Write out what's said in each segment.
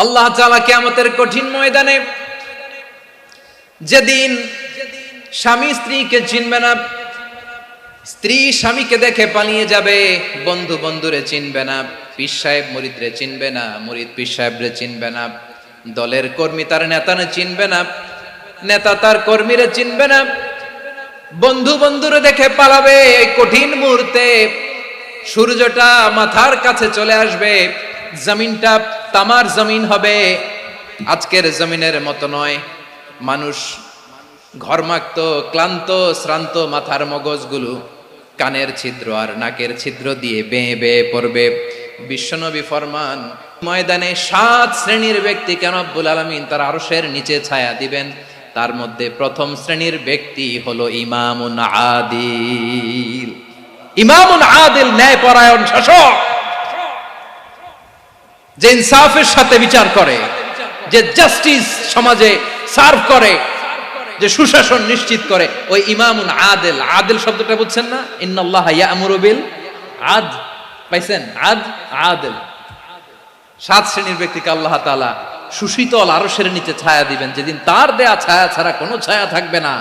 আল্লাহ তাআলা কিয়ামতের কঠিন ময়দানে, যেদিন স্বামী স্ত্রীকে চিনবে না, স্ত্রী স্বামীকে দেখে পালিয়ে যাবে, বন্ধু বন্ধুরে চিনবে না, পীর সাহেব মুরিদরে চিনবে না, মুরিদ পীর সাহেবরে চিনবে না, দলের কর্মী তার নেতারে চিনবে না, নেতা তার কর্মীরে চিনবে না, বন্ধু বন্ধুরে দেখে পালাবে। এই কঠিন মুহূর্তে সূর্যটা মাথার কাছে চলে আসবে, জমিনটা তামার জমিন হবে, আজকের জমিনের মতো নয়। মানুষ ঘর্মাক্ত, ক্লান্ত, শ্রান্ত মাথার মগজগুলো কানের ছিদ্র আর নাকের ছিদ্র দিয়ে বেয়ে বেয়ে পড়বে। বিশ্বনবী ফরমান, ময়দানে 7 শ্রেণীর ব্যক্তিকে রব্বুল আলামিন তার আরশের নিচে ছায়া দিবেন। তার মধ্যে প্রথম শ্রেণীর ব্যক্তি হলো ইমামুন আদিল। ইমামুন আদিল, ন্যায়পরায়ণ শাসক, যে ইনসাফের সাথে বিচার করে, যে জাস্টিস সমাজে সার্ভ করে, যে সুশাসন নিশ্চিত করে, ওই ইমামুন আদিল। আদিল শব্দটা বুঝছেন না? ইন্নাল্লাহা ইয়া'মুরু বিল আদল, পাইছেন? আদিল। 7 শ্রেণীর ব্যক্তিকে আল্লাহ তাআলা সুশীতল আরশের নিচে ছায়া দিবেন, যেদিন তার দেয়া ছায়া ছাড়া কোনো ছায়া থাকবে না।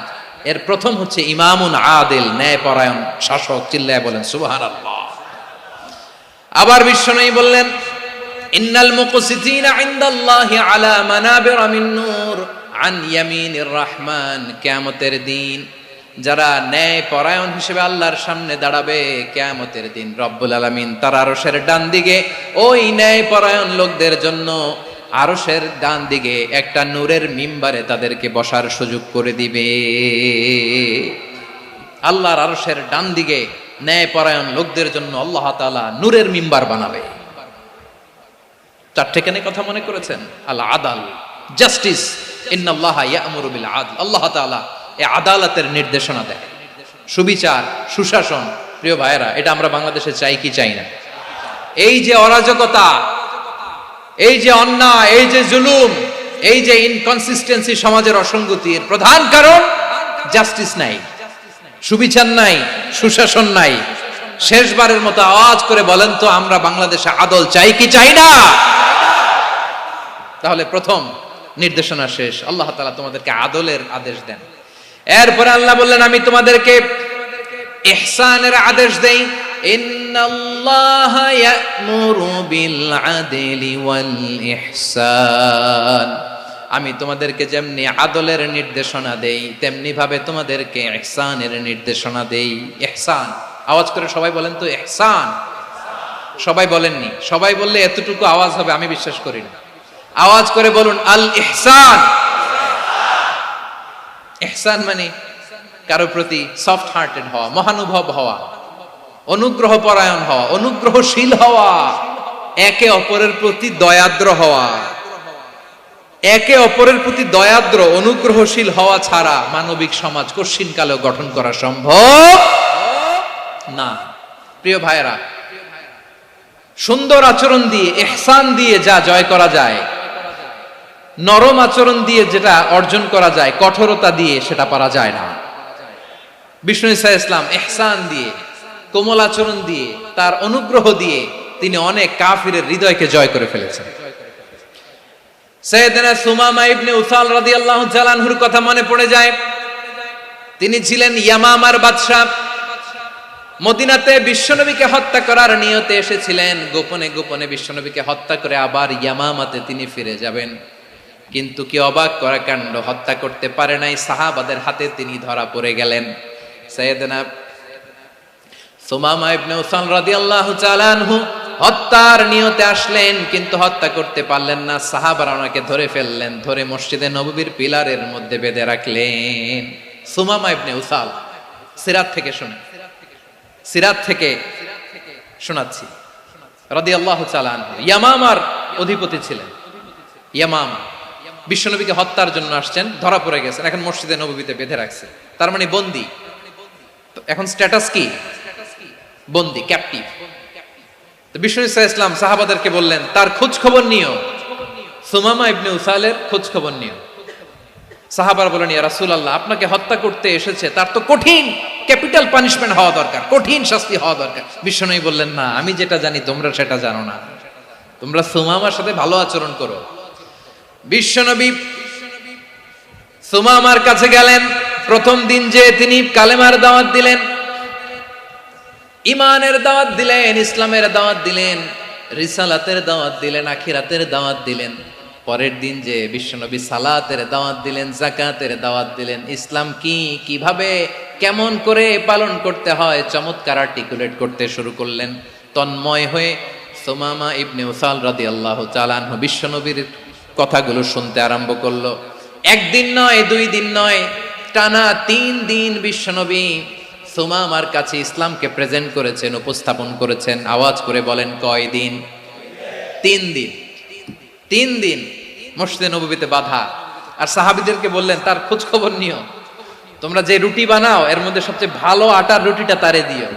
এর প্রথম হচ্ছে ইমামুন আদিল, ন্যায়পরায়ণ শাসক। চিল্লায় বলেন সুবহানাল্লাহ। আবার বিশ্বনবী বললেন, ইন্নাল মুকসিতিনা ইনদাল্লাহি আলা মানাবিরা মিন নূর আন ইয়ামিনির রহমান। কিয়ামতের দিন যারা ন্যায়পরায়ণ হিসেবে আল্লাহর সামনে দাঁড়াবে, কিয়ামতের দিন রব্বুল আলামিন তার আরশের ডান দিকে ওই ন্যায়পরায়ণ লোকদের জন্য আরশের ডান দিকে একটা নূরের মিম্বারে তাদেরকে বসার সুযোগ করে দিবে। আল্লাহর আরশের ডান দিকে ন্যায়পরায়ণ লোকদের জন্য আল্লাহ তাআলা নূরের মিম্বার বানাবে। 4টে কেন কথা মনে করেছেন? আল আদাল, জাস্টিস। ইন্নাল্লাহা ইয়া'মুরু বিল আদল। আল্লাহ তাআলা এই আদালতের নির্দেশনা দেয়, সুবিচার, সুশাসন। প্রিয় ভাইয়েরা, এটা আমরা বাংলাদেশে চাই কি চাই না? এই যে অরাজকতা, এই যে অন্যায়, এই যে জুলুম, এই যে ইনকনসিস্টেন্সি, সমাজের অসঙ্গতি, এর প্রধান কারণ জাস্টিস নাই, সুবিচার নাই, সুশাসন নাই। শেষবারের মতো আওয়াজ করে বলেন তো, আমরা বাংলাদেশে আদল চাই কি চাই না? তাহলে প্রথম নির্দেশনা শেষ। আল্লাহ তাআলা তোমাদেরকে আদলের আদেশ দেন। এরপরে আল্লাহ বললেন, আমি তোমাদেরকে ইহসানের আদেশ দেই। ইন্নাল্লাহা ইয়া'মুরু বিল আদলি ওয়াল ইহসান। আমি তোমাদেরকে যেমনি আদলের নির্দেশনা দেই, তেমনি ভাবে তোমাদেরকে ইহসানের নির্দেশনা দেই। ইহসান, আওয়াজ করে সবাই বলেন তো ইহসান। সবাই বলেননি, সবাই বললে এতটুকু আওয়াজ হবে আমি বিশ্বাস করি না। আওয়াজ করে বলুন আল ইহসান। ইহসান মানে কারো প্রতি সফট হার্টেড হওয়া, মহানুভব হওয়া, অনুগ্রহ পরায়ণ হওয়া, অনুগ্রহশীল হওয়া, একে অপরের প্রতি দয়াদ্র হওয়া। একে অপরের প্রতি দয়াদ্র, অনুগ্রহশীল হওয়া ছাড়া মানবিক সমাজ কশিনকালেও গঠন করা সম্ভব না। প্রিয় ভাইয়েরা, সুন্দর আচরণ দিয়ে, ইহসান দিয়ে যা জয় করা যায়, নরম আচরণ দিয়ে যেটা অর্জন করা যায়, কঠোরতা দিয়ে সেটা পারা যায় না। বিষ্ণু ঈসা ইসলাম ইহসান দিয়ে, কোমল আচরণ দিয়ে, তার অনুগ্রহ দিয়ে তিনি অনেক কাফিরের হৃদয়কে জয় করে ফেলেছেন। সাইয়েদনা সুমামা ইবনে উসাল রাদিয়াল্লাহু তাআলা আনহুর কথা মনে পড়ে যায়। তিনি ছিলেন ইয়ামামার বাদশা। মদিনাতে বিশ্বনবীকে হত্যা করার নিয়তে এসেছিলেন। গোপনে গোপনে বিশ্বনবীকে হত্যা করে আবার ইয়ামামাতে তিনি ফিরে যাবেন। কিন্তু কি অবাক করা কাণ্ড, হত্যা করতে পারে নাই, সাহাবাদের হাতে তিনি ধরা পড়ে গেলেন। সাইয়েদনা সুমামা ইবনে উসাল রাদিয়াল্লাহু তাআলা আনহু হত্যার নিয়তে আসলেন, কিন্তু হত্যা করতে পারলেন না। সাহাবারা ওনাকে ধরে ফেললেন, ধরে মসজিদে নববীর পিলারের মধ্যে বেঁধে রাখলেন। সুমামা ইবনে উসাল, সিরাত থেকে শুনে, সিরাত থেকে শোনাচ্ছি, রাদিয়াল্লাহু তাআলা আনহু ইয়ামামার অধিপতি ছিলেন। ইয়ামামা বিশ্বনবীকে হত্যার জন্য আসছেন, ধরা পড়ে গেছেন, এখন মসজিদে নববীতে বেঁধে রাখছে, তার মানে বন্দী। এখন স্ট্যাটাস কি? বন্দী, ক্যাপটিভ। তো বিষ্ণু ঈসা ইসলাম সাহাবাদেরকে বললেন, তার খোঁজ খবর নিও, সুমামা ইবনে উসালের খোঁজ খবর নিও। সাহাবারা বলেন, ইয়া রাসূলুল্লাহ, আপনাকে হত্যা করতে এসেছে, তার তো কঠিন ক্যাপিটাল পানিশমেন্ট হওয়া দরকার, কঠিন শাস্তি হওয়া দরকার। বিশ্বনবী বললেন, না, আমি যেটা জানি তোমরা সেটা জানো না। তোমরা সুমামার সাথে ভালো আচরণ করো, বিশ্বনবী সুমামার কাছে গেলেন। প্রথম দিন যে তিনি কালেমার দাওয়াত দিলেন, ইমানের দাওয়াত দিলেন, ইসলামের দাওয়াত দিলেন, রিসালাতের দাওয়াত দিলেন, আখিরাতের দাওয়াত দিলেন। পরের দিন যে বিশ্বনবী সালাতের দাওয়াত দিলেন, যাকাতের দাওয়াত দিলেন, ইসলাম কি, কিভাবে, কেমন করে পালন করতে হয় চমৎকার আর্টিকুলেট করতে শুরু করলেন। তন্ময় হয়ে সুমামা ইবনে উসাল রাদিয়াল্লাহু তাআলা আনহু বিশ্বনবীর কথাগুলো শুনতে আরম্ভ করলো। একদিন নয়, 2 দিন নয়, টানা 3 দিন বিশ্বনবী সুমামার কাছে ইসলামকে প্রেজেন্ট করেছেন, উপস্থাপন করেছেন। আওয়াজ করে বলেন, কয় দিন? 3 দিন। 3 দিন মসজিদে নববীতে বাধা। আর সাহাবীদেরকে বললেন, তার খোঁজ খবর নিও, তোমরা যে রুটি বানাও এর মধ্যে সবচেয়ে ভালো আটার রুটিটা তারে দিও,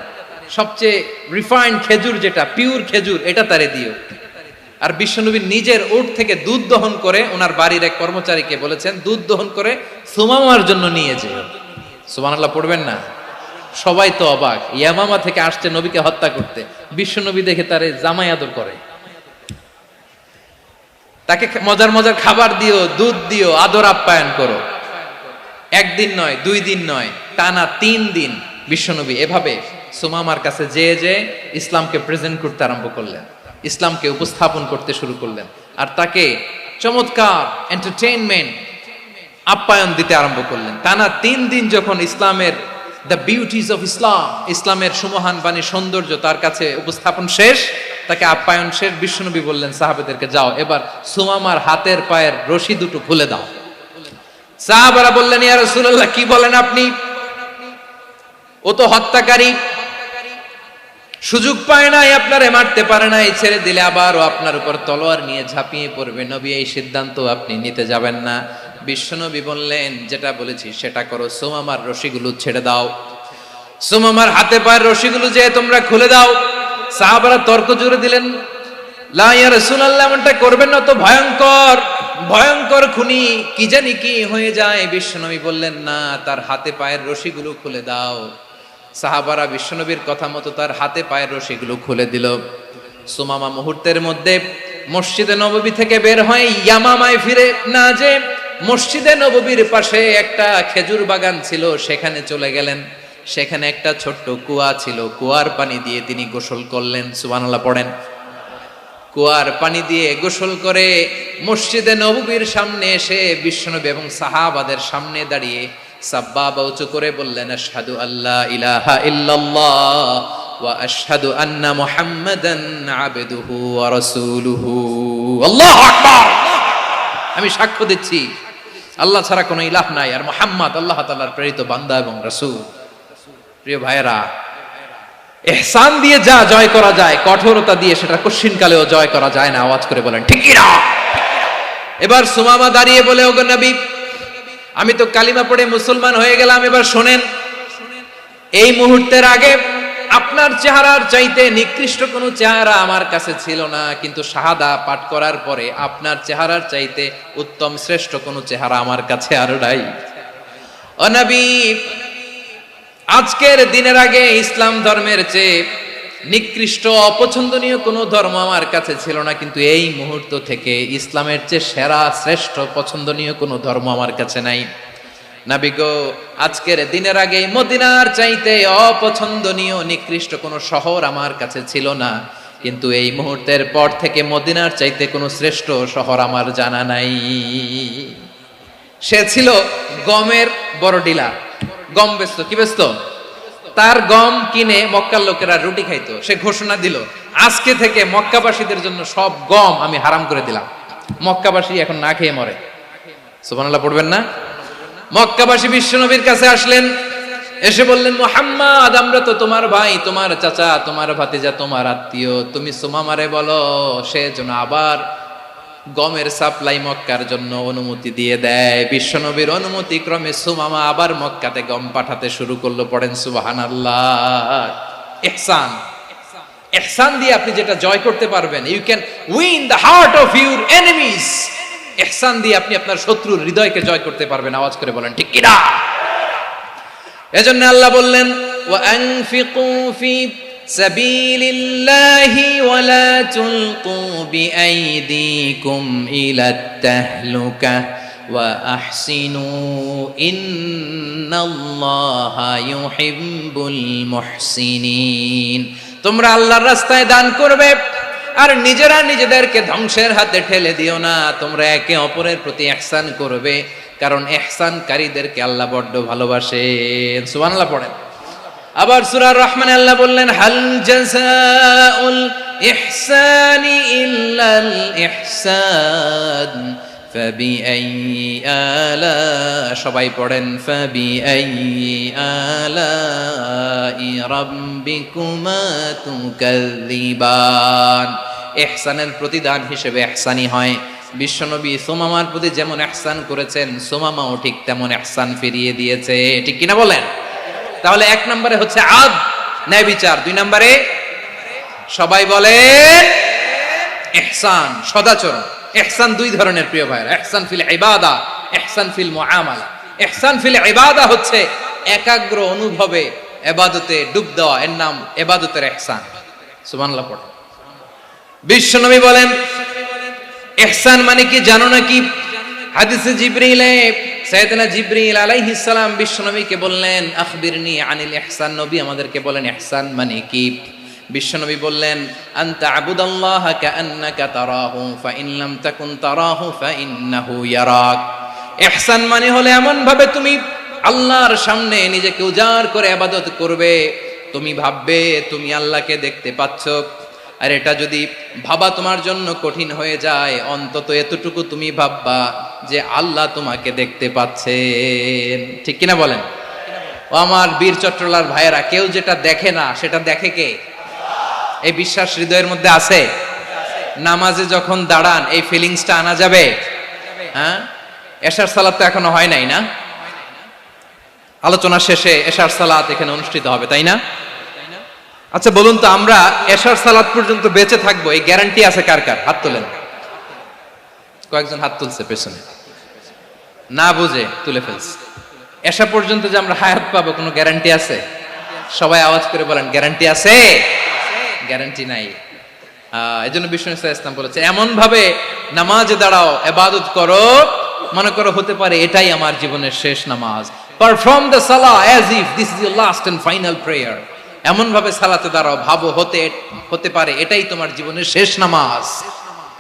সবচেয়ে রিফাইন্ড খেজুর, যেটা পিওর খেজুর, এটা তারে দিও। আর বিশ্বনবী নিজের উট থেকে দুধ দহন করে ওনার বাড়ির এক কর্মচারীকে বলেছেন, দুধ দহন করে সুমামার জন্য নিয়ে যেও। সুবহানাল্লাহ পড়বেন না? সবাই তো অবাক, ইয়ামামা থেকে আসছে নবীকে হত্যা করতে, বিশ্বনবী দেখে তারে জামাই আদর করে, তাকে মজার মজার খাবার দিও, দুধ দিও, আদর আপ্যায়ন করো। একদিন নয়, 2 দিন নয়, টানা 3 দিন বিশ্বনবী এভাবে সুমামার কাছে যে ইসলামকে প্রেজেন্ট করতে আরম্ভ করলেন, ইসলামকে উপস্থাপন করতে শুরু করলেন। আর তাকে চমৎকার এন্টারটেইনমেন্ট, আপ্যায়ন দিতে আরম্ভ করলেন। টানা 3 দিন যখন ইসলামের দ্য বিউটিজ অফ ইসলাম, ইসলামের সুমহান বাণী, সৌন্দর্য তার কাছে উপস্থাপন শেষ, তাকে আপ্যায়ন শেষ, বিশ্বনবী বললেন সাহাবাদেরকে, যাও এবার সুমামার হাতের পায়ের রশি দুটো খুলে দাও। সাহাবারা বললেন, ইয়া রাসূলুল্লাহ, কি বলেন আপনি? ও তো হত্যাকারী, সুযোগ পায় নাই, আপনারে মারতে পারে নাই, ছেড়ে দিলে আবার ও আপনার উপর তলোয়ার নিয়ে ঝাঁপিয়ে পড়বে। নবী, এই সিদ্ধান্ত আপনি নিতে যাবেন না। বিশ্বনবী বললেন, যেটা বলেছি সেটা করো, সুমামার রশিগুলো ছেড়ে দাও, সুমামার হাতে পায়ের রশিগুলো যে তোমরা খুলে দাও। সাহাবারা তর্ক জুড়ে দিলেন, লা ইয়া রাসূলুল্লাহ, এমনটা করবেন না, তো ভয়ঙ্কর, ভয়ঙ্কর খুনি, কি জানি কি হয়ে যায়। বিশ্বনবী বললেন, না, তার হাতে পায়ের রশিগুলো খুলে দাও। সাহাবারা বিশ্বনবীর কথা মতো তার হাতে পায়ের রশিগুলো খুলে দিল। সুমামা মুহূর্তের মধ্যে মসজিদে নববী থেকে বের হয়ে ইয়ামামায় ফিরে না যে মসজিদে নববীর পাশে একটা খেজুর বাগান ছিল, সেখানে চলে গেলেন। সেখানে একটা ছোট্ট কুয়া ছিল, কুয়ার পানি দিয়ে তিনি গোসল করলেন। সুবহানাল্লাহ পড়েন। কুয়ার পানি দিয়ে গোসল করে মসজিদে নববীর সামনে এসে বিশ্বনবী এবং সাহাবাদের সামনে দাঁড়িয়ে সাব্বাবা উঁচু করে বললেন, আশহাদু আল্লা ইলাহা ইল্লাল্লাহ ওয়া আশহাদু আন্না মুহাম্মাদান আবদুহু ওয়া রাসূলুহু। আল্লাহু আকবার। আমি সাক্ষ্য দিচ্ছি আল্লাহ ছাড়া কোনো ইলাহ নাই, আর মুহাম্মদ আল্লাহ তাআলার প্রেরিত বান্দা এবং রাসূল। প্রিয় ভাইয়েরা, ইহসান দিয়ে যা জয় করা যায়, কঠোরতা দিয়ে সেটা কঠিনকালেও জয় করা যায় না। আওয়াজ করে বলেন, ঠিক কি না? এবার সুমামা দাঁড়িয়ে বলে, ওগো নবী, আমি তো কালিমা পড়ে মুসলমান হয়ে গেলাম, এবার শোনেন, এই মুহূর্তের আগে আপনার চেহারার চাইতে নিকৃষ্ট কোনো চেহারা আমার কাছে ছিল না, কিন্তু শাহাদা পাঠ করার পরে আপনার চেহারার চাইতে উত্তম শ্রেষ্ঠ কোনো চেহারা আমার কাছে আর নাই। ও নবী, আজকের দিনের আগে ইসলাম ধর্মের চেয়ে নিকৃষ্ট অপছন্দনীয় কোনো ধর্ম আমার কাছে ছিল না, কিন্তু এই মুহূর্ত থেকে ইসলামের চেয়ে সেরা শ্রেষ্ঠ পছন্দনীয় কোনো ধর্ম আমার কাছে নাই। নবী গো, আজকের দিনের আগে মদিনার চাইতে অপছন্দনীয় নিকৃষ্ট কোনো শহর আমার কাছে ছিল না, কিন্তু এই মুহূর্তের পর থেকে মদিনার চাইতে কোনো শ্রেষ্ঠ শহর আমার জানা নাই। সে ছিল গমের বড় ডিলার, গম বেচত। কি বেচত? তার গম কিনে মক্কার লোকেরা রুটি খাইতো। সে ঘোষণা দিল, আজকে থেকে মক্কাবাসীদের জন্য সব গম আমি হারাম করে দিলাম, মক্কাবাসী এখন না খেয়ে মরে। সুবহানাল্লাহ পড়বেন না? মক্কাবাসী বিশ্বনবীর কাছে আসলেন, এসে বললেন, মুহাম্মদ, আমরা তো তোমার ভাই, তোমার চাচা, তোমার ভাতিজা, তোমার আত্মীয়, তুমি সুমামারে বলো সে যেন আবার গমের সাপ্লাই মক্কার জন্য অনুমতি দিয়ে দেয়। বিশ্বনবীর অনুমতি ক্রমে সুমামা আবার মক্কাতে গম পাঠাতে শুরু করলো। পড়েন সুবহানাল্লাহ। ইহসান, ইহসান দিয়ে আপনি যেটা জয় করতে পারবেন, you can win the heart of your enemies. ইহসান দিয়ে আপনি আপনার শত্রুর হৃদয়কে জয় করতে পারবেন। আওয়াজ করে বলেন, ঠিক কি না? এজন্য আল্লাহ বললেন, ওয়া আনফিকু ফি সাবিলিল্লাহি ওয়ালা তুলকু বিআইদিকুম ইলাত তাহলুকা ওয়া আহসিনু ইন্নাল্লাহা ইউহিব্বুল মুহসিনিন। তোমরা আল্লাহর রাস্তায় দান করবে আর নিজেরা নিজেদেরকে ধ্বংসের হাতে ঠেলে দিও না। তোমরা একে অপরের প্রতি ইহসান করবে, কারণ ইহসানকারীদেরকে আল্লাহ বড্ড ভালোবাসেন। সুবহানাল্লাহ পড়েন। আবার সূরা রহমানে আল্লাহ বললেন, হাল জাযাউল ইহসানি ইল্লাল ইহসান ফাবিআইয়ি আলা, সবাই পড়েন, ফাবিআইয়ি আলাই রাব্বিকুমা তুকাযযিবান। ইহসানের প্রতিদান হিসেবে ইহসানি হয়। বিশ্বনবী সুমামার প্রতি যেমন ইহসান করেছেন, সুমামাও ঠিক তেমন ইহসান ফিরিয়ে দিয়েছে। ঠিক কিনা বলেন? তাহলে এক নম্বরে হচ্ছে আদ, ন্যায় বিচার। দুই নম্বরে সবাই বলে ইহসান, সদাচরণ। ইহসান দুই ধরনের প্রিয় ভাইরা, ইহসান ফিল ইবাদা, ইহসান ফিল মুআমালা। ইহসান ফিল ইবাদা হচ্ছে একাগ্র অনুভবে ইবাদতে ডুব দেওয়া, এর নাম ইবাদতের ইহসান। সুবহানাল্লাহ পড়ো। বিশ্বনবী বলেন ইহসান মানে কি জানো নাকি? হাদিসে জিবরিলে সাইয়েদনা জিবরিল আলাইহিস সালাম বিশ্বনবীকে বললেন, আখবিরনি আনিল ইহসান। নবী আমাদেরকে বলেন ইহসান মানে কি? বিশ্বনবী বললেন, আনতা আবুদাল্লাহা কাআন্নাকা তারাহু ফাইন লাম তাকুন তারাহু ফাইন্নাহু ইয়ারাক। ইহসান মানে হলো এমন ভাবে তুমি আল্লাহর সামনে নিজেকে উজাড় করে ইবাদত করবে, তুমি ভাববে তুমি আল্লাহকে দেখতে পাচ্ছ। আর এটা যদি ভাবা তোমার জন্য কঠিন হয়ে যায়, অন্তত এতটুকু তুমি ভাববা যে আল্লাহ তোমাকে দেখতে পাচ্ছেন। ঠিক কিনা বলেন? ও আমার বীর চট্টলার ভাইয়েরা, কেউ যেটা দেখে না সেটা দেখে কে? এই বিশ্বাস হৃদয়ের মধ্যে আছে? নামাজে যখন দাঁড়ান এই ফিলিংসটা আনা যাবে? হ্যাঁ, এশার সালাত তো এখনো হয় নাই না? আলোচনা শেষে এশার সালাত এখানে অনুষ্ঠিত হবে, তাই না? আচ্ছা বলুন তো, আমরা এশার সালাত পর্যন্ত বেঁচে থাকবো এই গ্যারান্টি আছে কার কার? হাত তোলেন। কয়েকজন হাত তুলছে পেছনে, না বুঝে তুলে ফেলছে। এশা পর্যন্ত যে আমরা হায়াত পাবো কোনো গ্যারান্টি আছে? সবাই আওয়াজ করে বলেন, গ্যারান্টি আছে? গ্যারান্টি নাই। এজন্য বিষ্ণু ইসলাম বলেছে, এমন ভাবে নামাজে দাঁড়াও, ইবাদত করো, মনে করো হতে পারে এটাই আমার জীবনের শেষ নামাজ। পারফর্ম দ্য সালাহ as if this is your last and final prayer. এমন ভাবে সালাতে দাঁড়াও, ভাবো হতে পারে এটাই তোমার জীবনের শেষ নামাজ।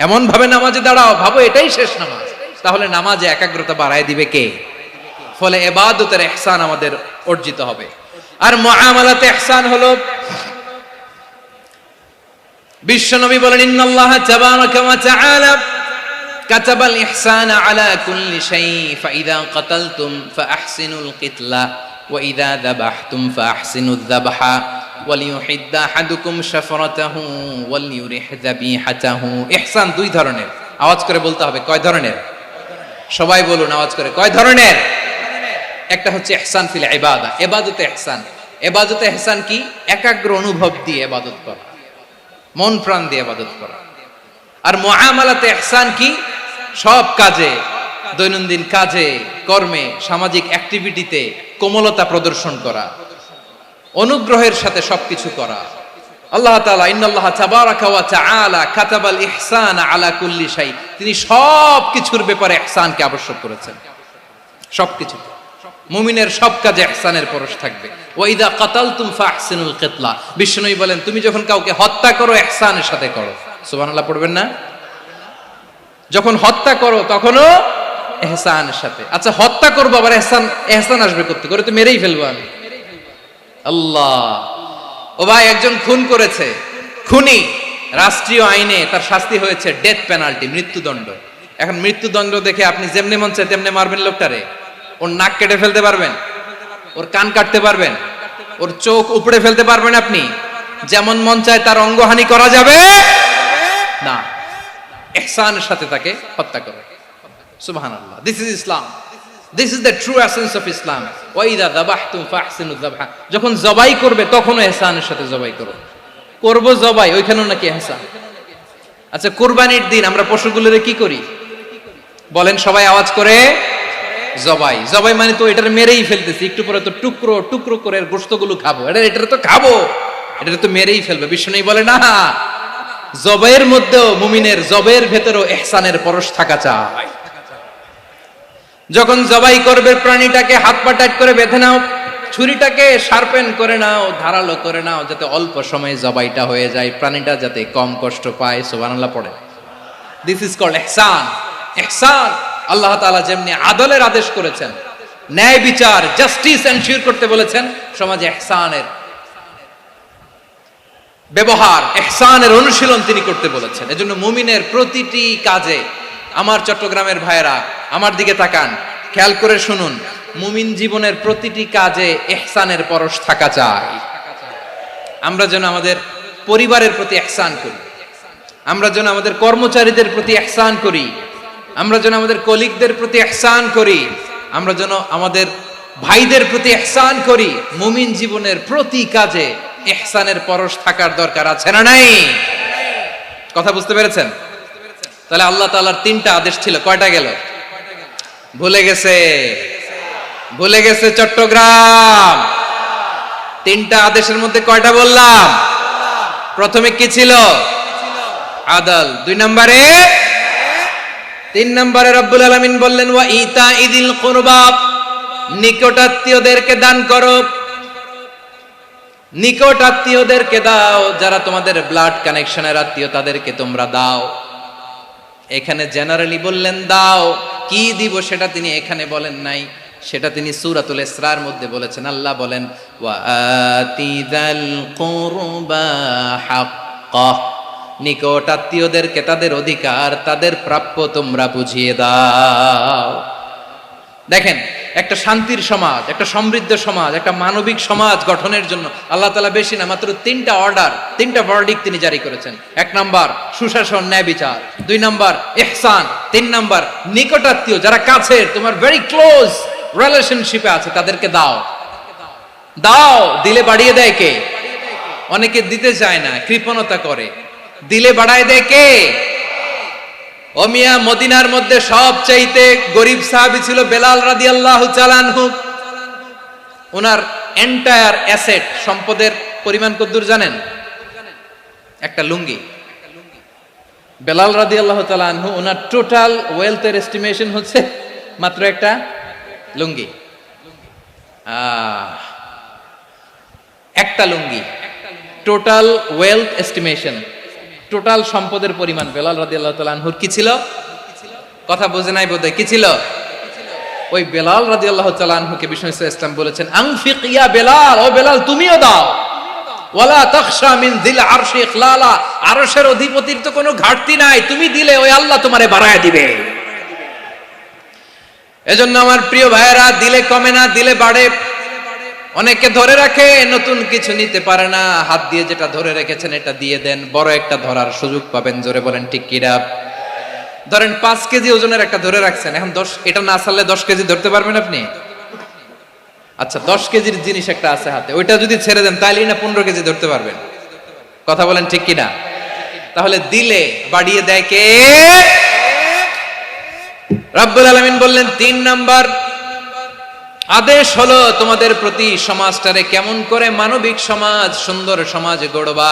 এমন ভাবে নামাজে দাঁড়াও, ভাবো এটাই শেষ নামাজ। তাহলে নামাজে একাগ্রতা বাড়ায় দিবে কে? ফলে ইবাদতের ইহসান আমাদের অর্জিত হবে। আর মুআমালাতে ইহসান হলো, বিশ্বনবী বলেন, ইন্নাল্লাহা তাবারাকা ওয়া তাআলা কাতাবাল ইহসানা আলা কুল্লি শাই ফাইদা কাতালতুম ফাআহসিনুল কিতলা ওয়া ইযা যাবাহতুম ফাআহসিনুয যাবহা ওয়ালিয়ুহিদ্দা আহাদুকুম শাফরাতাহু ওয়ালিয়ুরিহ যাবিহাতাহু। ইহসান দুই ধরনের। আওয়াজ করে বলতে হবে, কয় ধরনের? সবাই বলুন আওয়াজ করে, কয় ধরনের? একটা হচ্ছে ইহসান ফিল ইবাদা, ইবাদতে ইহসান। ইবাদতে ইহসান কি? একাগ্র অনুভব দিয়ে ইবাদত করা, মন প্রাণ দিয়ে ইবাদত করা। আর মুআমালাতে ইহসান কি? সব কাজে, দৈনন্দিন কাজে, কর্মে, সামাজিক অ্যাক্টিভিটিতে কোমলতা প্রদর্শন করা, অনুগ্রহের সাথে সবকিছু করা। আল্লাহ তাআলা ইন্নাল্লাহা তাবারাকা ওয়া তাআলা কাতাবাল ইহসানা আলা কুল্লি শাই, তিনি সব কিছুর ব্যাপারে ইহসানকে আবশ্যক করেছেন। সবকিছু, মুমিনের সব কাজে ইহসানের পরশ থাকবে। ওয়া ইযা কাতালতুম ফাহসিনুল কিতলা, বিষ্ণুই বলেন তুমি যখন কাউকে হত্যা করো ইহসানের সাথে করো। সুবহানাল্লাহ পড়বেন না? যখন হত্যা করো তখনও ইহসানের সাথে। আচ্ছা হত্যা করবো আবার ইহসান আসবে করতে করে, তো মেরেই ফেলবো আমি। আল্লাহ, ও ভাই একজন খুন করেছে, খুনি, রাষ্ট্রীয় আইনে তার শাস্তি হয়েছে ডেথ পেনাল্টি, মৃত্যুদণ্ড। এখন মৃত্যুদণ্ড দেখে আপনি যেমনে মন চায় তেমনে মারবেন লোকটারে? ওর নাক কেটে ফেলতে পারবেন? ওর কান কাটতে পারবেন? ওর চোখ উপড়ে ফেলতে পারবেন আপনি? যেমন মন চায় তার অঙ্গহানি করা যাবে না। ইহসানের সাথে তাকে হত্যা করো। সুবহানাল্লাহ, this is Islam, this is the true essence of Islam. ওয়া ইযা যাবাহতুম ফাহসিনুয যাবহা, যখন জবাই করবে তখনও ইহসানের সাথে জবাই করো। করব জবাই, ওইখানেও নাকি ইহসান। আচ্ছা কুরবানির দিন আমরা পশুগুলোরে কি করি বলেন সবাই আওয়াজ করে? জবাই। জবাই মানে তো এটার মেরেই ফেলতেছি, একটু পরে তো টুকরো টুকরো করে গোশতগুলো খাবো, এটার তো খাবো। এটা তো মেরেই ফেলবে। বিষ্ণু বলে না, জবের মধ্যেও মুমিনের জবের ভেতরেও ইহসানের পরশ থাকা চাই। যখন জবাই করবে প্রাণীটাকে হাত পা টাইট করে বেঁধে নাও, ছুরিটাকে শার্পেন করে নাও, ধারালো করে নাও, যাতে অল্প সময়ে জবাইটা হয়ে যায়, প্রাণীটা যাতে কম কষ্ট পায়। সুবহানাল্লাহ পড়ে। দিস ইজ কল্ড ইহসান। ইহসান আল্লাহ তাআলা যেমনি আদলের আদেশ করেছেন, ন্যায় বিচার জাস্টিস এনশিওর করতে বলেছেন, সমাজে ইহসানের ব্যবহার, ইহসানের অনুশীলন তিনি করতে বলেছেন। এজন্য মুমিনের প্রতিটি কাজে, আমার চট্টগ্রামের ভাইয়েরা আমার দিকে তাকান, খেয়াল করে শুনুন, মুমিন জীবনের প্রতিটি কাজে ইহসানের পরশ থাকা চাই। আমরা যেন আমাদের পরিবারের প্রতি ইহসান করি, আমরা যেন আমাদের কর্মচারীদের প্রতি ইহসান করি, আমরা যেন আমাদের কলিগদের প্রতি ইহসান করি, আমরা যেন আমাদের ভাইদের প্রতি ইহসান করি। মুমিন জীবনের প্রতি কাজে ইহসানের পরশ থাকার দরকার আছে না নাই? কথা বুঝতে পেরেছেন? তাহলে আল্লাহ তাআলার তিনটা আদেশ ছিল, কয়টা গেল? ভুলে গেছে, ভুলে গেছে চট্টগ্রাম। তিনটা আদেশের মধ্যে কয়টা বললাম? প্রথমে কি ছিল? আদল। 2 নম্বরে, 3 নম্বরে রব্বুল আলামিন বললেন ওয়া ইতাইদিল কুরবা, নিকটাত্মীয়দেরকে দান করো, নিকট আত্মীয়দেরকে দাও, যারা তোমাদের ব্লাড কানেকশনের আত্মীয় তাদেরকে তোমরা দাও। এখানে জেনারেলি বললেন দাও, কি দিব সেটা তিনি এখানে বলেন নাই, সেটা তিনি সূরাতুল ইসরার মধ্যে বলেছেন। আল্লাহ বলেন ওয়া আতিযাল কুরবা হাক্কাহ, নিকট আত্মীয়দেরকে তাদের অধিকার, তাদের প্রাপ্য তোমরা বুঝিয়ে দাও। দেখেন, একটা শান্তির সমাজ, একটা সমৃদ্ধ সমাজ, একটা মানবিক সমাজ গঠনের জন্য আল্লাহ তাআলা বেশি না, মাত্র 3টা অর্ডার, 3টা ভার্ডিক্ট তিনি জারি করেছেন। 1 নাম্বার সুশাসন, ন্যায় বিচার। 2 নাম্বার ইহসান। 3 নাম্বার নিকটাত্মীয়, যারা কাছের, তোমার ভেরি ক্লোজ রিলেশনশিপে আছে, তাদেরকে দাও। দাও, দিলে বাড়িয়ে দেয় কে? অনেকে দিতে চায় না, কৃপণতা করে। দিলে বাড়ায় দেয় কে? ও মিয়া, মদিনার মধ্যে সবচাইতে গরিব সাহাবী ছিল বেলাল রাদিয়াল্লাহু তাআলা আনহু। ওনার এন্টায়ার অ্যাসেট, সম্পদের পরিমাণ কতদূর জানেন? একটা লুঙ্গি। বেলাল রাদিয়াল্লাহু তাআলা আনহু, ওনার টোটাল ওয়েলথের এস্টিমেশন হচ্ছে মাত্র একটা লুঙ্গি। একটা লুঙ্গি, টোটাল ওয়েলথ এস্টিমেশন, টোটাল সম্পদের পরিমাণ বেলাল রাদিয়াল্লাহু তাআলা আনহুর কি ছিল? কথা বুঝে নাই বোধহয়। কি ছিল? ওই বেলাল রাদিয়াল্লাহু তাআলা আনহুকে বিষ্ণু ইসলাম বলেছেন আনফিক ইয়া বেলাল, ও বেলাল তুমিও দাও। ওয়ালা তাখশা মিন যিল আরশি ইখলালা, আরশের অধিপতির তো কোনো ঘাটতি নাই, তুমি দিলে ওই আল্লাহ তোমারে বাড়ায় দিবে। এজন্য আমার প্রিয় ভাইয়েরা, দিলে কমে না, দিলে বাড়ে। অনেকে ধরে রাখে, নতুন কিছু নিতে পারে না, হাত দিয়ে যেটা ধরে রেখেছেন এটা দিয়ে দেন, বড় একটা ধরার সুযোগ পাবেন। জোরে বলেন ঠিক কিনা? ধরেন 5 কেজি ওজনের একটা ধরে রাখছেন, এখন 10, এটা না ছাড়লে 10 কেজি ধরতে পারবেন আপনি? আচ্ছা, 10 কেজির জিনিস একটা আছে হাতে, ওইটা যদি ছেড়ে দেন তাহলেই না 15 কেজি ধরতে পারবেন। কথা বলেন ঠিক কিনা? তাহলে দিলে বাড়িয়ে দেয় কে? রব্বুল আলামিন বললেন 3 নাম্বার আদেশ হলো তোমাদের প্রতি সমাজটারে কেমন করে মানবিক সমাজ, সুন্দর সমাজ গড়বা।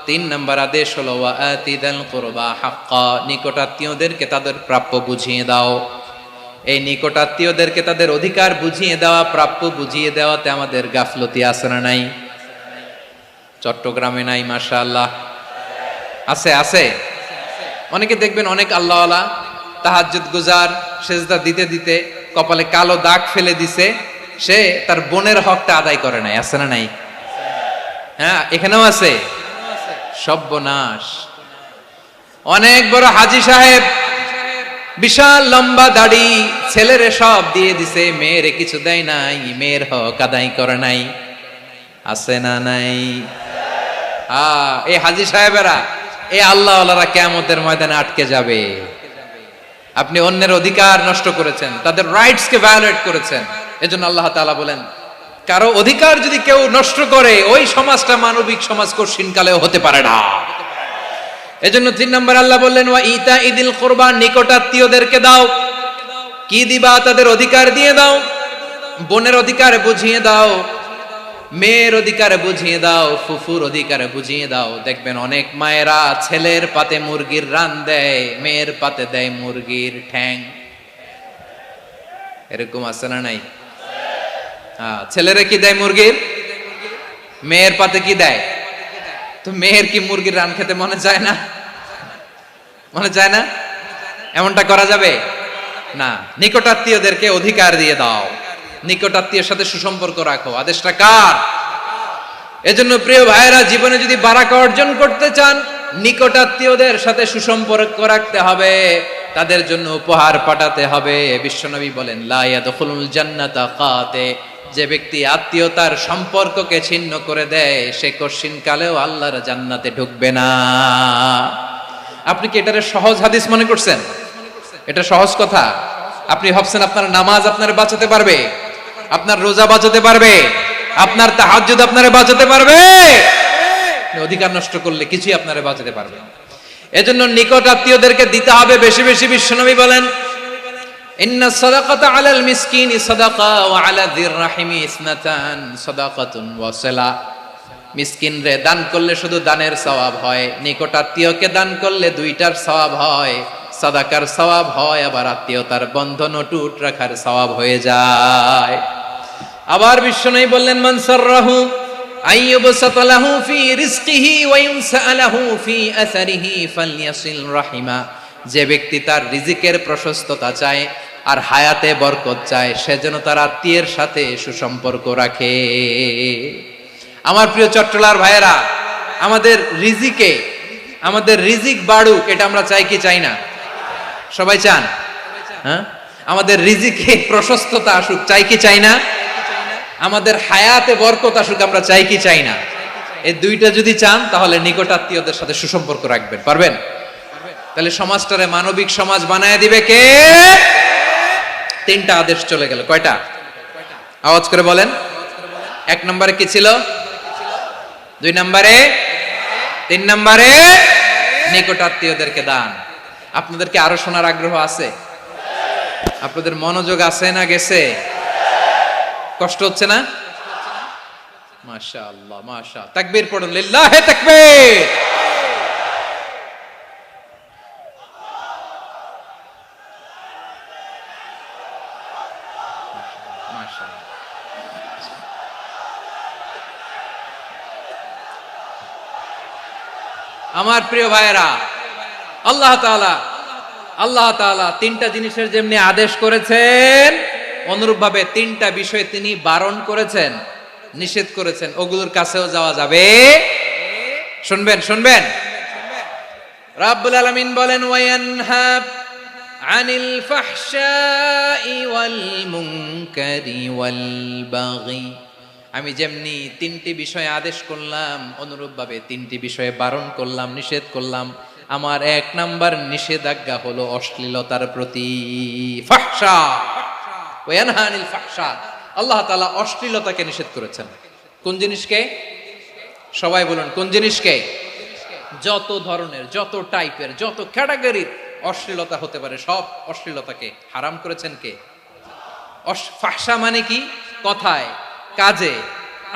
3 নাম্বার আদেশ হলো ওয়া আতিদাল কুরবা হাক্কা, নিকটাত্মীয়দেরকে তাদের প্রাপ্য বুঝিয়ে দাও। এই নিকটাত্মীয়দেরকে তাদের অধিকার বুঝিয়ে দেওয়া, প্রাপ্য বুঝিয়ে দেওয়াতে আমাদের গাফলতি আছে না নাই? চট্টগ্রামে নাই? মাশাআল্লাহ আছে, আছে। অনেকে দেখবেন অনেক আল্লাহওয়ালা তাহাজ্জুদ গুজার, সেজদা দিতে দিতে কপালে কালো দাগ ফেলে দিছে, সে তার বোনের হকটা আদায় করে নাই। আছে না নাই? হ্যাঁ, এখানেও আছে। সর্বনাশ। অনেক বড় হাজী সাহেব, বিশাল লম্বা দাড়ি, ছেলেরে সব দিয়ে দিছে, মেয়েরে কিছু দেয় নাই, মেয়ের হক আদায় করে নাই। আছে না নাই? এই হাজী সাহেবেরা, এই আল্লাহওয়ালারা কিয়ামতের ময়দানে আটকে যাবে। আপনি অন্যের অধিকার নষ্ট করেছেন, তাদের রাইটস কে ভায়োলেট করেছেন। এজন্য আল্লাহ তাআলা বলেন, কারো অধিকার যদি কেউ নষ্ট করে, ওই সমাজটা মানবিক সমাজ কঠিনকালেও হতে পারে না। এজন্য 3 নম্বর আল্লাহ বললেন ওয়া ইতাইদিল কুরবা, নিকটাত্মীয়দেরকে দাও। কি দিবা? তাদের অধিকার দিয়ে দাও, বোনের অধিকার বুঝিয়ে দাও, মেয়ের অধিকার বুঝিয়ে দাও, ফুফুর অধিকার বুঝিয়ে দাও। দেখবেন অনেক মায়েরা ছেলের পাতে মুরগির রান দেয়, মেয়ের পাতে দেয় মুরগির ঠ্যাং। এরকম আছে না নাই? ছেলেরা কি দেয় মুরগির, মেয়ের পাতে কি দেয়? তো মেয়ের কি মুরগির রান খেতে মনে চায় না? মনে চায় না? এমনটা করা যাবে না। নিকটাত্মীয়দেরকে অধিকার দিয়ে দাও, নিকটাত্মীয়ের সাথে সুসম্পর্ক রাখো। আদেশটা কার? এজন্য প্রিয় ভাইয়েরা, জীবনে যদি বারাকা অর্জন করতে চান, নিকটাত্মীয়দের সাথে সুসম্পর্ক রাখতে হবে, তাদের জন্য উপহার পাঠাতে হবে। বিশ্বনবী বলেন, লা ইয়াদখুলুল জান্নাতা কাতে, যে ব্যক্তি আত্মীয়তার সম্পর্ককে ছিন্ন করে দেয়, সে কশিন কালেও আল্লাহর জান্নাতে ঢুকবে না। আপনি কি এটারে সহজ হাদিস মনে করছেন? এটা সহজ কথা? আপনি ভাবছেন আপনার নামাজ আপনার বাঁচাতে পারবে, আপনার রোজা বাঁচাতে পারবে, আপনার তাহাজ্জুদ আপনারে বাঁচাতে পারবে? অধিকার নষ্ট করলে কিছুই আপনারে বাঁচাতে পারবে না। এজন্য নিকট আত্মীয়দেরকে দিতে হবে বেশি বেশি। বিশ্বনবী বলেন, ইন্না সাদাকাতা আলাল মিসকিনি সাদাকা ওয়া আলা যির রাহিমি ইসনাতান সাদাকাতুন ওয়া সিলা। মিসকিন রে দান করলে শুধু দানের সওয়াব হয়, নিকট আত্মীয়কে দান করলে দুইটার সওয়াব হয়, সাদাকার সওয়াব হয়, আবার আত্মীয়তার বন্ধন অটুট রাখার সওয়াব হয়ে যায়। আবার বিশ্বনবী বললেন, মান সাররাহু আইয়ুবসাতা লাহু ফি রিজকিহি ওয়া ইউনসা লাহু ফি আসারিহি ফালইয়াসিল রাহিমা। যে ব্যক্তি তার রিজিকের প্রশস্ততা চায় আর হায়াতে বরকত চায়, সে যেন তার আত্মীয়ের সাথে সুসম্পর্ক রাখে। আমার প্রিয় চট্টলার ভাইয়েরা, আমাদের রিজিক বাড়ুক, এটা আমরা চাই কি চাই না? সবাই চান? হ্যাঁ, আমাদের রিজিকে প্রশস্ততা আসুক, চাই কি চাই না? আমাদের হায়াতে বরকত আসুক, আমরা চাই কি চাই না? এই দুইটা যদি চান, তাহলে নিকট আত্মীয়দের সাথে সুসম্পর্ক রাখবেন, পারবেন? তাহলে সমাজটারে মানবিক সমাজ বানায় দিবে কে? তিনটা আদেশ চলে গেল। কয়টা? আওয়াজ করে বলেন। 1 নম্বরে কি ছিল? 2 নম্বরে, 3 নম্বরে নিকট আত্মীয়দেরকে দান। আপনাদেরকে আরো শোনার আগ্রহ আছে? আপনাদের মনোযোগ আছে না গেছে? কষ্ট হচ্ছে না? মাশাআল্লাহ, মাশাআল্লাহ। তাকবীর পড়ুন, লিল্লাহি তাকবীর। আমার প্রিয় ভাইয়েরা, আল্লাহ তাআলা তিনটা জিনিসের যেমনি আদেশ করেছেন, অনুরূপ ভাবে তিনটা বিষয় তিনি বারণ করেছেন, নিষেধ করেছেন। ওগুলোর কাছেও যাওয়া যাবে। শুনবেন। রাব্বুল আলামিন বলেন, ওয়ায়ানহা আনিল ফাহশাই ওয়াল মুনকারি ওয়াল বাগি। আমি যেমনি তিনটি বিষয়ে আদেশ করলাম, অনুরূপ ভাবে তিনটি বিষয়ে বারণ করলাম, নিষেধ করলাম। আমার 1 নাম্বার নিষেধাজ্ঞা হলো অশ্লীলতার প্রতি। ফাহশা, ওয়ায়ানহা আনিল ফাহশা। আল্লাহ তাআলা অশ্লীলতাকে নিষেধ করেছেন। কোন জিনিসকে? সবাই বলুন, কোন জিনিসকে? যত ধরনের, যত টাইপের, যত ক্যাটাগরির অশ্লীলতা হতে পারে, সব অশ্লীলতাকে হারাম করেছেন কে? ফাহশা মানে কি? কথায়, কাজে,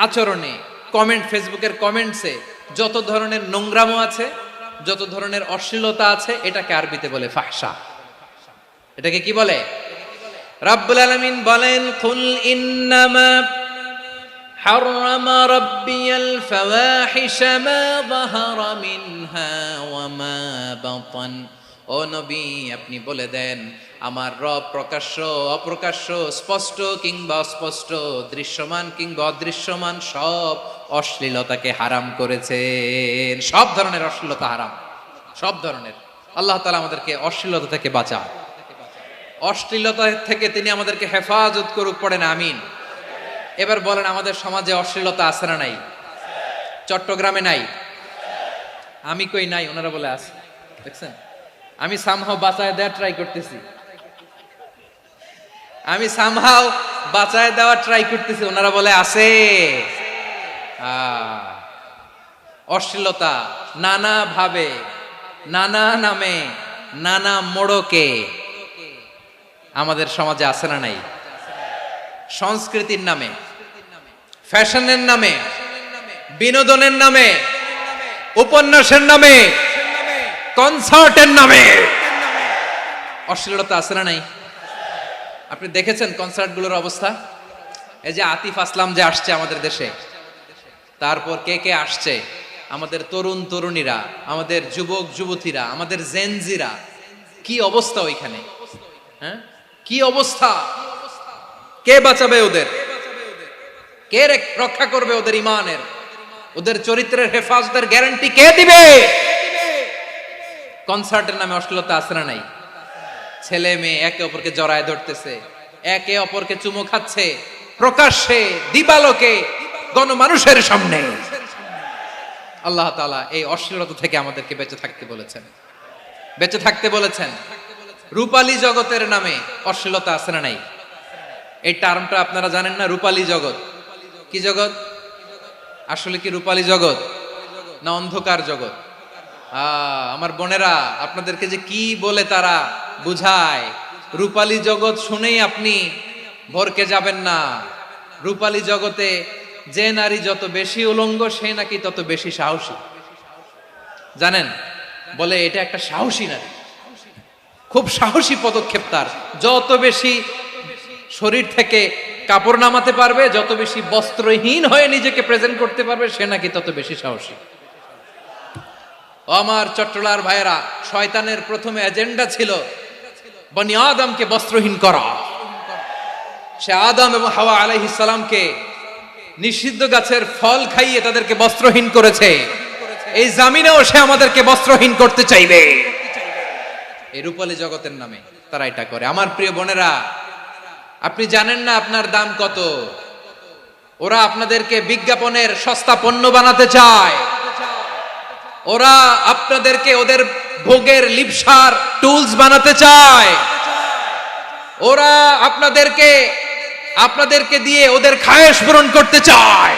আচরণে, কমেন্ট, ফেসবুকের কমেন্টসে যত ধরনের নোংরামো আছে, যত ধরনের অশ্লীলতা আছে, এটাকে আরবিতে বলে ফাহশা। এটাকে কি বলে? রাব্বুল আলামিন বলেন, কুল ইন্নামা হাররামা রাব্বিয়াল ফাওয়াহিশা মা যাহারা মিনহা ওয়া মা বাতান। ও নবী, আপনি বলে দেন, আমার রব প্রকাশ্য, অপ্রকাশ্য, স্পষ্ট কিংবা অস্পষ্ট, দৃশ্যমান কিংবা অদৃশ্যমান সব অশ্লীলতাকে হারাম করেছেন। সব ধরনের অশ্লীলতা হারাম, সব ধরনের। আল্লাহ তাআলা আমাদেরকে অশ্লীলতা থেকে বাঁচান, অশ্লীলতা থেকে তিনি আমাদেরকে হেফাজত করুক। পড়েন আমিন। এবার বলেন, আমাদের সমাজে অশ্লীলতা আছে না নাই? চট্টগ্রামে নাই? আমি কই নাই, ওনারা বলে আছে। দেখছেন, আমি সামহাও বাঁচায় দেওয়ার ট্রাই করতেছি, ওনারা বলে আছে। অশ্লীলতা নানা ভাবে, নানা নামে, নানা মোড়কে আমাদের সমাজে আছে না নাই? সংস্কৃতির নামে, ফ্যাশনের নামে, বিনোদনের নামে, উপন্যাসের নামে, কনসার্টের নামে অশ্লীলতা আছে না নাই? আপনি দেখেছেন কনসার্টগুলোর অবস্থা? এই যে আতিফ আসলাম যে আসছে আমাদের দেশে, তারপর কে কে আসছে, আমাদের তরুণ তরুণীরা, আমাদের যুবক যুবতীরা, আমাদের জেনজিরা, কি অবস্থা ওইখানে? হ্যাঁ, কি অবস্থা? কে বাঁচাবে ওদের? কে রক্ষা করবে ওদের ইমানের, ওদের চরিত্রের হেফাজতের গ্যারান্টি কে দিবে? কনসার্টের নামে অশ্লীলতা আছে না নাই? ছেলে মেয়ে একে অপরকে জড়ায় ধরতেছে, একে অপরকে চুমো খাচ্ছে প্রকাশ্যে, দিবালোকে, গণমানুষের সামনে। আল্লাহ তাআলা এই অশ্লীলতা থেকে আমাদেরকে বেঁচে থাকতে বলেছেন, বেঁচে থাকতে বলেছেন। রূপালী জগতের নামে অশ্লীলতা আছে না নাই? এই টার্মটা আপনারা জানেন না? রূপালী জগৎ কি জগৎ? আসলে কি রূপালী জগৎ না অন্ধকার জগৎ? আমার বোনেরা, আপনাদেরকে যে কি বলে তারা বুঝায়, রূপালী জগৎ শুনেই আপনি ভরকে যাবেন না। রূপালী জগতে যে নারী যত বেশি উলঙ্গ, সে নাকি তত বেশি সাহসী। জানেন? বলে এটা একটা সাহসী নারী, খুব সাহসী পদক্ষেপ তার। যত বেশি শরীর থেকে কাপড় নামাতে পারবে, যত বেশি বস্ত্রহীন হয়ে নিজেকে প্রেজেন্ট করতে পারবে, সে নাকি তত বেশি সাহসী। আমার চট্টলার ভাইয়েরা, শয়তানের প্রথমে এজেন্ডা ছিল বনি আদমকে বস্ত্রহীন করা। সে আদম এবং হাওয়া আলাইহিস সালামকে নিষিদ্ধ গাছের ফল খাইয়ে তাদেরকে বস্ত্রহীন করেছে। এই জামিনেও সে আমাদেরকে বস্ত্রহীন করতে চাইবে। এই রূপালী জগতের নামে তারা এটা করে। আমার প্রিয় বোনেরা, আপনি জানেন না আপনার দাম কত? ওরা আপনাদেরকে বিজ্ঞাপনের সস্তা পণ্য বানাতে চায়। ওরা আপনাদেরকে ওদের ভোগের লিপসার টুলস বানাতে চায়। ওরা আপনাদেরকে দিয়ে ওদের খায়েশ পূরণ করতে চায়।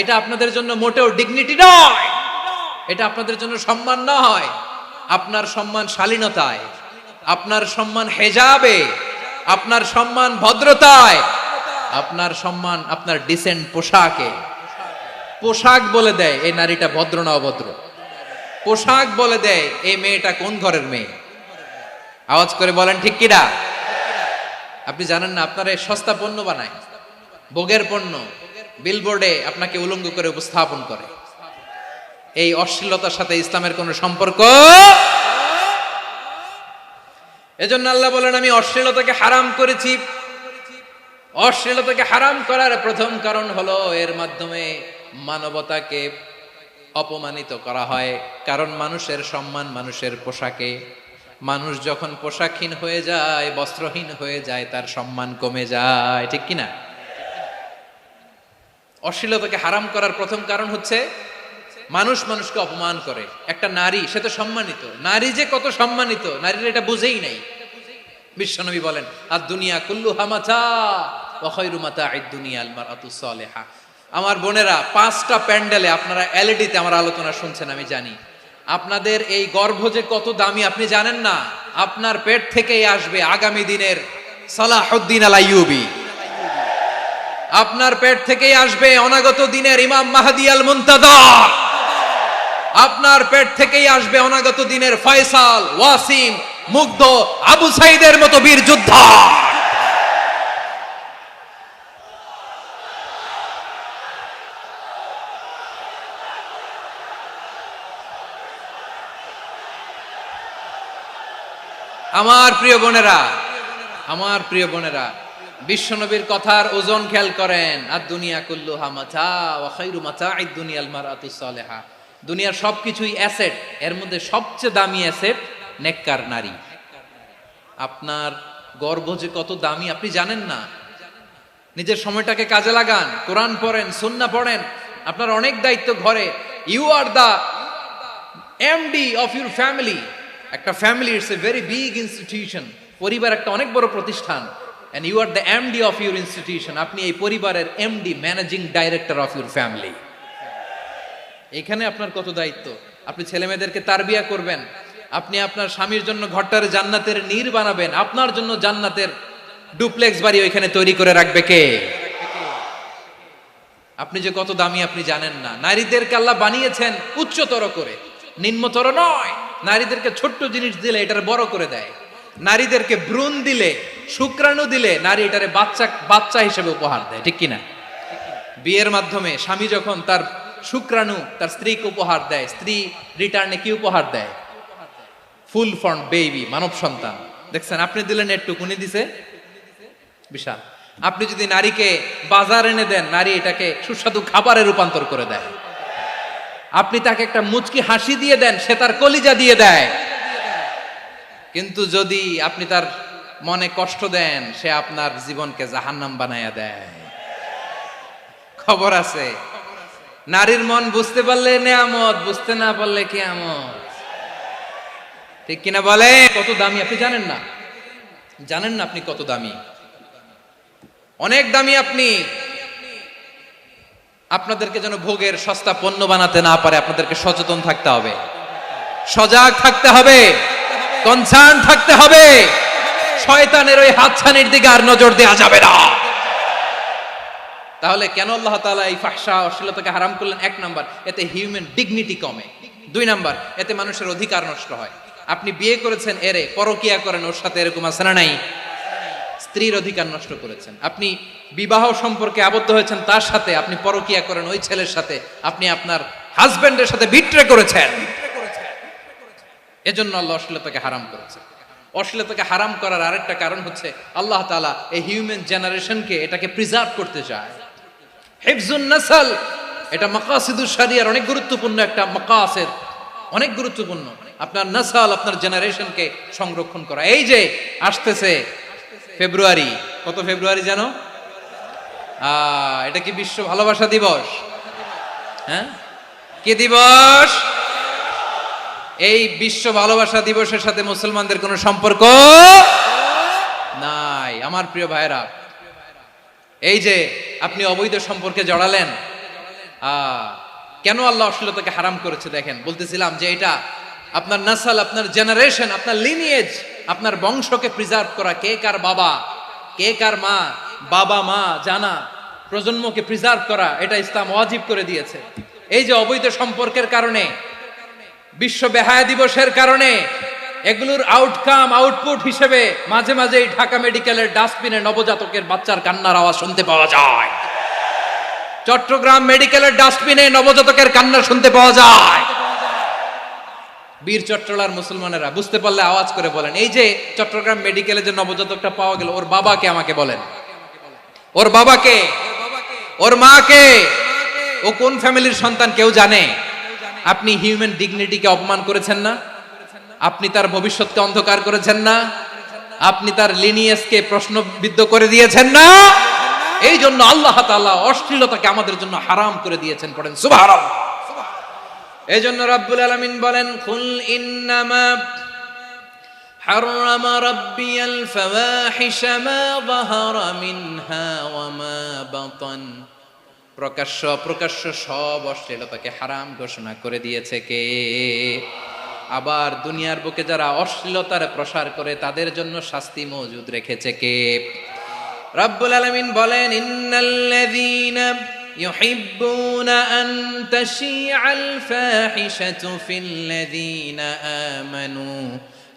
এটা আপনাদের জন্য মোটেও ডিগনিটি নয়, এটা আপনাদের জন্য সম্মান নয়। আপনার সম্মান শালীনতায়, আপনার সম্মান হেজাবে, আপনার সম্মান ভদ্রতায়, আপনার সম্মান আপনার ডিসেন্ট পোশাকে। পোশাক বলে দেয় এই নারীটা ভদ্র না অভদ্র। পোশাক বলে দেয় এই মেয়েটা কোন ঘরের মেয়ে। আওয়াজ করে বলেন ঠিক কিনা? আপনি জানেন না, আপনারা সস্তা পণ্য বানায়, ভোগের পণ্য, বিলবোর্ডে আপনাকে উলঙ্গ করে উপস্থাপন করে। এই অশ্লীলতার সাথে ইসলামের কোনো সম্পর্ক। এজন্য আল্লাহ বলেন, আমি অশ্লীলতাকে হারাম করেছি। অশ্লীলতাকে হারাম করার প্রথম কারণ হলো এর মাধ্যমে মানবতাকে অপমানিত করা হয়। কারণ মানুষের সম্মান মানুষের পোশাকে। মানুষ যখন পোশাকহীন হয়ে যায়, বস্ত্রহীন হয়ে যায়, তার সম্মান কমে যায়। ঠিক কিনা? অশ্লীলতাকে হারাম করার প্রথম কারণ হচ্ছে মানুষ মানুষকে অপমান করে। একটা নারী, সে তো সম্মানিত। নারী যে কত সম্মানিত, নারীরা এটা বুঝেই নাই। বিশ্বনবী বলেন, আর দুনিয়া কুল্লুহা মাতা ওয়া খায়রু মাতা'আদ দুনিয়া আল মারআতুস সালিহা। আমার বোনেরা, 5টা প্যান্ডেলে আপনারা এলইডিতে আমার আলোচনা শুনছেন, আমি জানি। আপনাদের এই গর্ভ যে কত দামি আপনি জানেন না। আপনার পেট থেকেই আসবে আগামী দিনের সালাহুদ্দিন আল আইয়ুবী। আপনার পেট থেকেই আসবে অনাগত দিনের ইমাম মাহদী আল মুনতাযর। আপনার পেট থেকেই আসবে অনাগত দিনের ফয়সাল, ওয়াসিম, মুগ্ধ, আবু সাইদের মতো বীর যোদ্ধা। আমার প্রিয় বোনেরা, আমার প্রিয় বোনেরা, বিশ্বনবীর কথার ওজন খেয়াল করেন। আর দুনিয়া কুল্লুহা মাতা ওয়া খায়রু মাতা'আদ দুনিয়াল মারআতুস সালিহা। দুনিয়ার সবকিছুই অ্যাসেট, এর মধ্যে সবচেয়ে দামি অ্যাসেট নেককার নারী। আপনার গর্ভ যে কত দামি আপনি জানেন না। নিজের সময়টাকে কাজে লাগান, কোরআন পড়েন, সুন্নাহ পড়েন। আপনার অনেক দায়িত্ব ঘরে। You are the MD of your family. একটা family it's a very big institution. পরিবার একটা অনেক বড় প্রতিষ্ঠান। and you are the MD of your institution. আপনি এই পরিবারের MD, managing director of your family. এখানে আপনার কত দায়িত্ব। আপনি ছেলে মেয়েদেরকে তারবিয়া করবেন। আপনি আপনার স্বামীর জন্য ঘরটার জান্নাতের নীর বানাবেন। আপনার জন্য জান্নাতের ডুপ্লেক্স বাড়ি ওইখানে তৈরি করে রাখবে কে? আপনি যে কত দামি আপনি জানেন না। নারীদেরকে আল্লাহ বানিয়েছেন উচ্চতর করে, নিম্নতর নয়। নারীদেরকে ছোট্ট জিনিস দিলে এটারে বড় করে দেয়। নারীদেরকে ভ্রূণ দিলে, শুক্রাণু দিলে নারী এটারে বাচ্চা বাচ্চা হিসেবে উপহার দেয়, ঠিক কিনা? বিয়ের মাধ্যমে স্বামী যখন তার শুক্রাণু তার স্ত্রীকে উপহার দেয়, স্ত্রী রিটার্নে কি উপহার দেয়? ফুল ফর্ম বেবি, মানব সন্তান। দেখছেন, আপনি দিলেন একটু, উনি দিছে বিশাল। আপনি যদি নারীকে বাজার এনে দেন, নারী এটাকে সুস্বাদু খাবারে রূপান্তর করে দেয়। আপনি তাকে একটা মুচকি হাসি দিয়ে দেন, সে তার কলিজা দিয়ে দেয়। কিন্তু যদি আপনি তার মনে কষ্ট দেন, সে আপনার জীবনকে জাহান্নাম বানায়া দেয়। খবর আছে, নারীর মন বুঝতে পারলে নেয়ামত, বুঝতে না পারলে কিয়ামত, ঠিক কিনা বলে? কত দামি আপনি জানেন না, জানেন না আপনি কত দামি, অনেক দামি আপনি। আপনাদেরকে যেন ভোগের সস্তা পণ্য বানাতে না পারে, আপনাদেরকে সচেতন থাকতে হবে, সজাগ থাকতে হবে, কনসার্ন থাকতে হবে। শয়তানের ওই হাতছানির দিকে আর নজর দেওয়া যাবে না। তাহলে কেন আল্লাহ তাআলা এই ফাহশা অশ্লীলতাকে হারাম করলেন? এক নাম্বার, এতে হিউম্যান ডিগনিটি কমে। দুই নাম্বার, এতে মানুষের অধিকার নষ্ট হয়। আপনি বিয়ে করেছেন, এরে পরকিয়া করেন, ওর সাথে এরকম আছে না নাই? স্ত্রীর অধিকার নষ্ট করেছেন। আপনি বিবাহ সম্পর্কে আবদ্ধ হয়েছেন তার সাথে, আপনি পরকিয়া করেন ওই ছেলের সাথে, আপনি আপনার হাজবেন্ডের সাথে বিট্রে করেছেন। এজন্য আল্লাহ অশ্লীলতাকে হারাম করেছেন। অশ্লীলতাকে হারাম করার আরেকটা কারণ হচ্ছে আল্লাহ তাআলা এই হিউম্যান জেনারেশনকে এটাকে প্রিজার্ভ করতে চায়। হিফজুন নাসল, এটা মাকাসিদুশ শরিয়ার অনেক গুরুত্বপূর্ণ একটা মাকাসিদ, অনেক গুরুত্বপূর্ণ। আপনার নাসল, আপনার জেনারেশনকে সংরক্ষণ করা। এই যে আসতেছে ফেব্রুয়ারি, কত ফেব্রুয়ারি জানো? এটা কি বিশ্ব ভালোবাসা দিবস? হ্যাঁ, কি দিবস? এই বিশ্ব ভালোবাসা দিবসের সাথে মুসলমানদের কোনো সম্পর্ক নাই। আমার প্রিয় ভাইরা, এই যে আপনি অবৈধ সম্পর্কে জড়ালেন, কেন আল্লাহ অশ্লীলতাকে হারাম করেছে দেখেন। বলতেছিলাম যে এটা আপনার নাসল, আপনার জেনারেশন, আপনার লিনিয়েজ, আপনার বংশকে প্রিজার্ভ করা। কে কার বাবা, কে কার মা, বাবা মা জানা, প্রজন্মকে প্রিজার্ভ করা, এটা ইসলাম ওয়াজিব করে দিয়েছে। এই যে অবৈধ সম্পর্কের কারণে, বিশ্ব বেহায়া দিবসের কারণে, এগুলোর আউটকাম আউটপুট হিসেবে মাঝে মাঝে ঢাকা মেডিকেলের ডাস্টবিনে নবজাতকের বাচ্চার কান্নার আওয়াজ শুনতে পাওয়া যায়। চট্টগ্রাম মেডিকেলের ডাস্টবিনে নবজাতকের কান্না শুনতে পাওয়া যায়। বীর চট্টলার মুসলমানেরা বুঝতে পারলে আওয়াজ করে বলেন, এই যে চট্টগ্রাম মেডিকেলে যে নবজাতকটা পাওয়া গেল, ওর বাবাকে আমাকে বলেন, ওর বাবাকে, ওর মাকে, ও কোন ফ্যামিলির সন্তান কেউ জানে? আপনি হিউম্যান ডিগনিটিকে অপমান করেছেন না? আপনি তার ভবিষ্যৎকে অন্ধকার করেছেন না? আপনি তার লিনিয়েজকে প্রশ্নবিদ্ধ করে দিয়েছেন না? এই জন্য আল্লাহ তাআলা অশ্লীলতাকে আমাদের জন্য হারাম করে দিয়েছেন। পড়েন সুবহানাল্লাহ। এই জন্য রাব্বুল আলামিন বলেন, কুল ইন্নামা হারামা রাব্বিয়াল ফাওয়াহিশা মা যাহারা মিনহা ওয়া মা বাতান। প্রকাশ্য অপ্রকাশ্য সব অশ্লীলতাকে হারাম ঘোষণা করে দিয়েছে কে? আবার দুনিয়ার বুকে যারা অশ্লীলতার প্রসার করে তাদের জন্য শাস্তি মজুদ রেখেছে কে? রাব্বুল আলামিন বলেন, ইন্নাল্লাযীনা ইউহিব্বুনা আন তাশিআল ফাহিশাতু ফিল্লাযীনা আমানু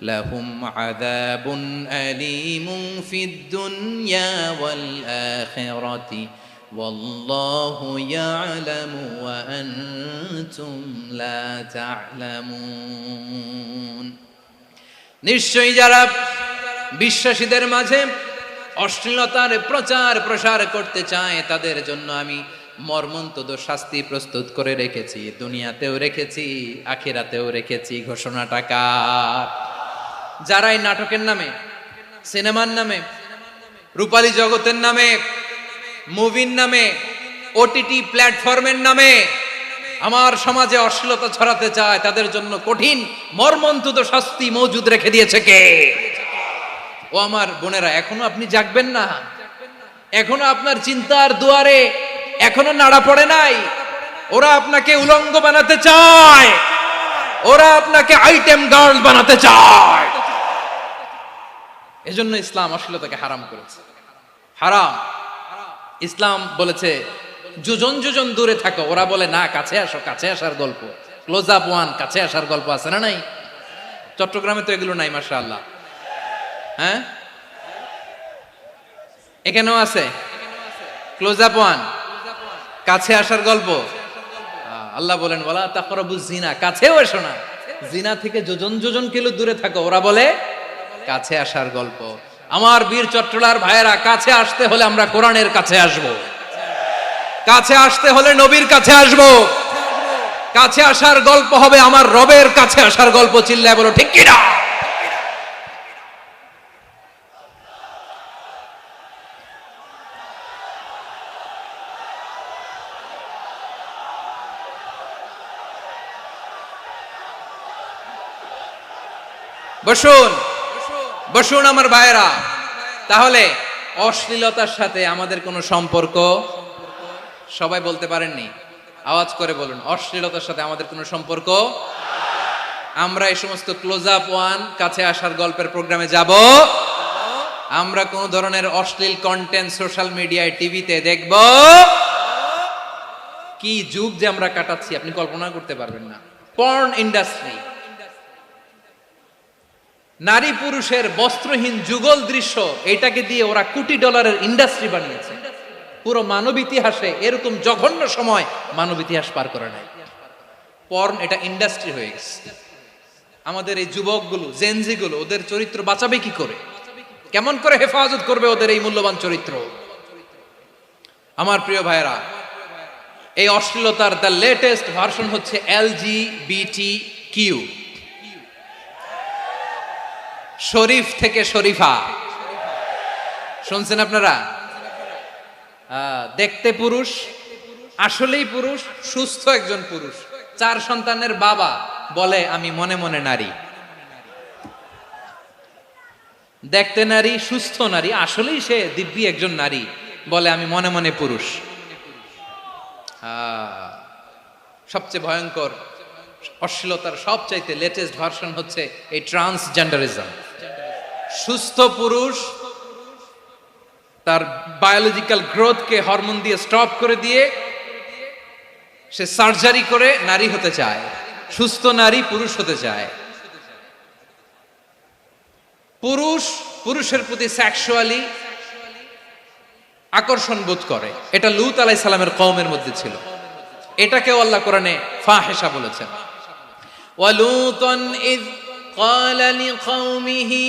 লাহুম আযাবুন আলীমুন ফিদ দুনিয়া ওয়াল আখিরাতি ওয়াল্লাহু ইয়ালামু ওয়া আনতুম লা তা'লামুন। নিশ্চয়ই যারা বিশ্বাসীদের মাঝে অশ্লীলতার প্রচার প্রসার করতে চায় তাদের জন্য আমি মর্মন্তুদ শাস্তি প্রস্তুত করে রেখেছি, দুনিয়াতেও রেখেছি, আখিরাতেও রেখেছি। ঘোষণাটা কার? যারাই নাটকের নামে, সিনেমার নামে, রূপালী জগতের নামে, মুভির নামে, ওটিটি প্ল্যাটফর্মের নামে আমার সমাজে অশ্লীলতা ছড়াতে চায় তাদের জন্য কঠিন মর্মন্তুদ শাস্তি মজুদ রেখে দিয়েছে কে? ও আমার বোনেরা, এখনো আপনি জাগবেন না? এখনো আপনার চিন্তার দুয়ারে এখনো নাড়া পড়ে নাই? ওরা আপনাকে উলঙ্গ বানাতে চায়, ওরা আপনাকে আইটেম গার্ল বানাতে চায়। এজন্য ইসলাম অশ্লীলতাকে হারাম করেছে। হারাম। ইসলাম বলেছে যোজন যোজন দূরে থাকো, ওরা বলে না কাছে আসো, কাছে আসার গল্প, ক্লোজ আপ ওয়ান, কাছে আসার গল্প আছে না নাই? চট্টগ্রামে তো এগুলো নাই মাশাআল্লাহ। হ্যাঁ, এখানেও আছে ক্লোজ আপ ওয়ান, কাছে আসার গল্প। আল্লাহ বলেন ওয়ালা তাকরাবুজ জিনা, কাছেও এসো না, জিনা থেকে যোজন যোজন কিলো দূরে থাকো, ওরা বলে কাছে আসার গল্প। আমার বীর চট্টলার ভাইয়েরা, কাছে আসতে হলে আমরা কোরআনের কাছে আসব, কাছে আসতে হলে নবীর কাছে আসব, কাছে আসার গল্প হবে আমার রবের কাছে আসার গল্প। চিল্লায় বলো ঠিক কিনা? বসুন বসুন আমার ভাইয়েরা। তাহলে অশ্লীলতার সাথে আমাদের কোনো সম্পর্ক? সবাই বলতে পারেননি, আওয়াজ করে বলুন, অশ্লীলতার সাথে আমাদের কোনো সম্পর্ক? আমরা এই সমস্ত ক্লোজ আপ ওয়ান, কাছে আসার গল্পের প্রোগ্রামে যাব? আমরা কোন ধরনের অশ্লীল কন্টেন্ট সোশ্যাল মিডিয়ায়, টিভিতে দেখব? কি যুগ যে আমরা কাটাচ্ছি আপনি কল্পনা করতে পারবেন না। পর্ন ইন্ডাস্ট্রি, নারী পুরুষের বস্ত্রহীন যুগল দৃশ্য, এটাকে দিয়ে ওরা কোটি ডলারের ইন্ডাস্ট্রি বানিয়েছে। পুরো মানব ইতিহাসে এরকম জঘন্য সময় মানব ইতিহাস পার করে নাই। পর্ন এটা ইন্ডাস্ট্রি হয়ে গেছে। আমাদের এই যুবকগুলো, জেনজিগুলো, ওদের চরিত্র বাঁচাবে কি করে? কেমন করে হেফাজত করবে ওদের এই মূল্যবান চরিত্র? আমার প্রিয় ভাইরা, এই অশ্লীলতার দ্য লেটেস্ট ভার্সন হচ্ছে LGBT-Q, শরীফ থেকে শরীফা। শুনছেন আপনারা? দেখতে পুরুষ, আসলেই পুরুষ, সুস্থ একজন পুরুষ, 4 সন্তানের বাবা, বলে আমি মনে মনে নারী। দেখতে নারী, সুস্থ নারী, আসলেই সে দিব্যি একজন নারী, বলে আমি মনে মনে পুরুষ। সবচেয়ে ভয়ঙ্কর অশ্লীলতার সবচাইতে লেটেস্ট ভার্সন হচ্ছে এই ট্রান্সজেন্ডারিজম। সুস্থ পুরুষ তার বায়োলজিক্যাল গ্রোথকে হরমোন দিয়ে স্টপ করে দিয়ে সে সার্জারি করে নারী হতে চায়, সুস্থ নারী পুরুষ হতে চায়। পুরুষ পুরুষের প্রতি সেক্সুয়ালি আকর্ষণ বোধ করে, এটা লূত আলাইহিস সালামের কওমের মধ্যে ছিল। এটাকেও আল্লাহ কোরআনে ফাহিশা বলেছেন। ওয়ালুতান ইয ক্বালা লিকাওমিহি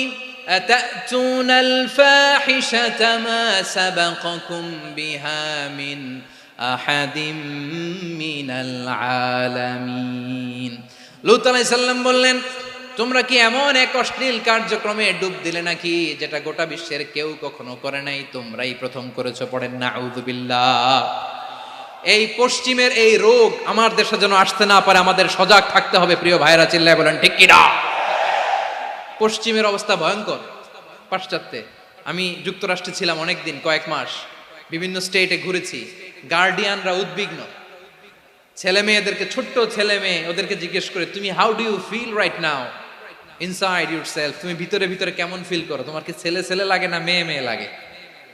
আতাতুনাল ফাহিশাতা মা সাবাকাকুম বিহা মিন আহাদিম মিনাল আলামিন। লূত আলাইহিস সালাম বললেন, তোমরা কি এমন এক অশ্লীল কার্যক্রমে ডুব দিলে নাকি যেটা গোটা বিশ্বের কেউ কখনো করে নাই, তোমরাই প্রথম করেছো? পড়েন নাউযুবিল্লাহ। এই পশ্চিমের এই রোগ আমার দেশে যেন আসতে না পারে, আমাদের সজাগ থাকতে হবে। প্রিয় ভাইরা, চিল্লায় বলেন ঠিক কিনা? পশ্চিমের অবস্থা ভয়ঙ্কর। পাশ্চাত্যে, আমি যুক্তরাষ্ট্রে ছিলাম অনেকদিন, কয়েক মাস, বিভিন্ন স্টেটে ঘুরেছি। গার্ডিয়ানরা উদ্বিগ্ন, ছেলে মেয়েদেরকে, ছোট্ট ছেলে মেয়ে, ওদেরকে জিজ্ঞেস করে, তুমি how do you feel right now inside yourself? তুমি ভিতরে ভিতরে কেমন ফিল করো? তোমার কি ছেলে ছেলে লাগে না মেয়ে মেয়ে লাগে?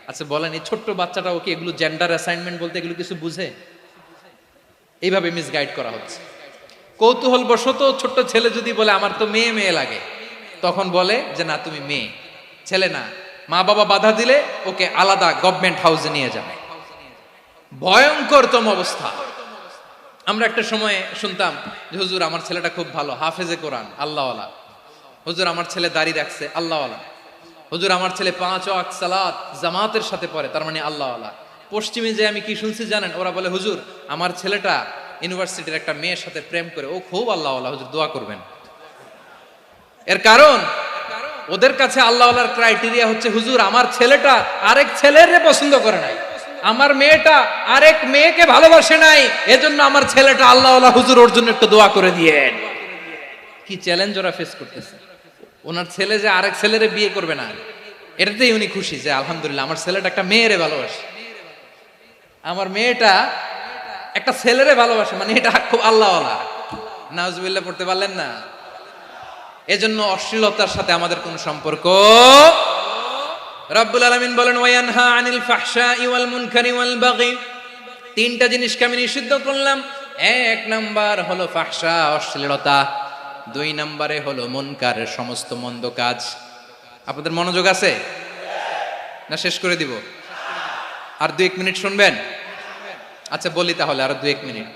আচ্ছা বলেন, এই ছোট্ট বাচ্চাটা ওকে এগুলো জেন্ডার অ্যাসাইনমেন্ট বলতে এগুলো কিছু বুঝে? এইভাবে মিসগাইড করা হচ্ছে। কৌতূহল বশত ছোট্ট ছেলে যদি বলে আমার তো মেয়ে মেয়ে লাগে, তখন বলে যে না তুমি মেয়ে, ছেলে না। মা বাবা বাধা দিলে ওকে আলাদা গভর্নমেন্ট হাউসে নিয়ে যাবে। ভয়ঙ্করতম অবস্থা। আমরা একটা সময়ে শুনতাম যে হুজুর আমার ছেলেটা খুব ভালো, হাফেজে কোরআন, আল্লাহওয়ালা। হুজুর আমার ছেলে দাড়ি রাখছে, আল্লাহওয়ালা। হুজুর আমার ছেলে 5 ওয়াক্ত সালাত জামাতের সাথে পড়ে, তার মানে আল্লাহওয়ালা। পশ্চিমে যে আমি কি শুনছি জানেন? ওরা বলে হুজুর আমার ছেলেটা ইউনিভার্সিটির একটা মেয়ের সাথে প্রেম করে, ও খুব আল্লাহওয়ালা, হুজুর দোয়া করবেন। এর কারণ ওদের কাছে আল্লাহওয়ালার ক্রাইটেরিয়া হচ্ছে হুজুর আমার ছেলেটা আরেক ছেলের পছন্দ করে নাই, আমার মেয়েটা আরেক মেয়েকে ভালোবাসে নাই, এজন্য আমার ছেলেটা আল্লাহওয়ালা, হুজুর ওর জন্য একটু দোয়া করে দিয়েন। কি চ্যালেঞ্জ ওরা ফেস করতেছে। ওনার ছেলে যে আরেক ছেলেরে বিয়ে করবে না, এটাতেই উনি খুশি যে আলহামদুলিল্লাহ আমার ছেলেটা একটা মেয়েরে ভালোবাসে, আমার মেয়েটা একটা ছেলেরে ভালোবাসে, মানে এটা খুব আল্লাহওয়ালা। নাউজুবিল্লাহ পড়তে পারলেন না? এজন্য অশ্লীলতার সাথে আমাদের কোন সম্পর্ক? রব্বুল আলামিন বলেন ওয়ায়ানহা আনিল ফাহশাই ওয়াল মুনকারি ওয়াল বাগি তিনটা জিনিসকে আমি নিষিদ্ধ করলাম। এক নাম্বার হলো ফাহশা, অশ্লীলতা। দুই নাম্বারে হলো মুনকার, সমস্ত মন্দ কাজ। আপনাদের মনোযোগ আছে না? শেষ করে দিব? আর 2-1 মিনিট শুনবেন? আচ্ছা বলি তাহলে, আর 2-1 মিনিট।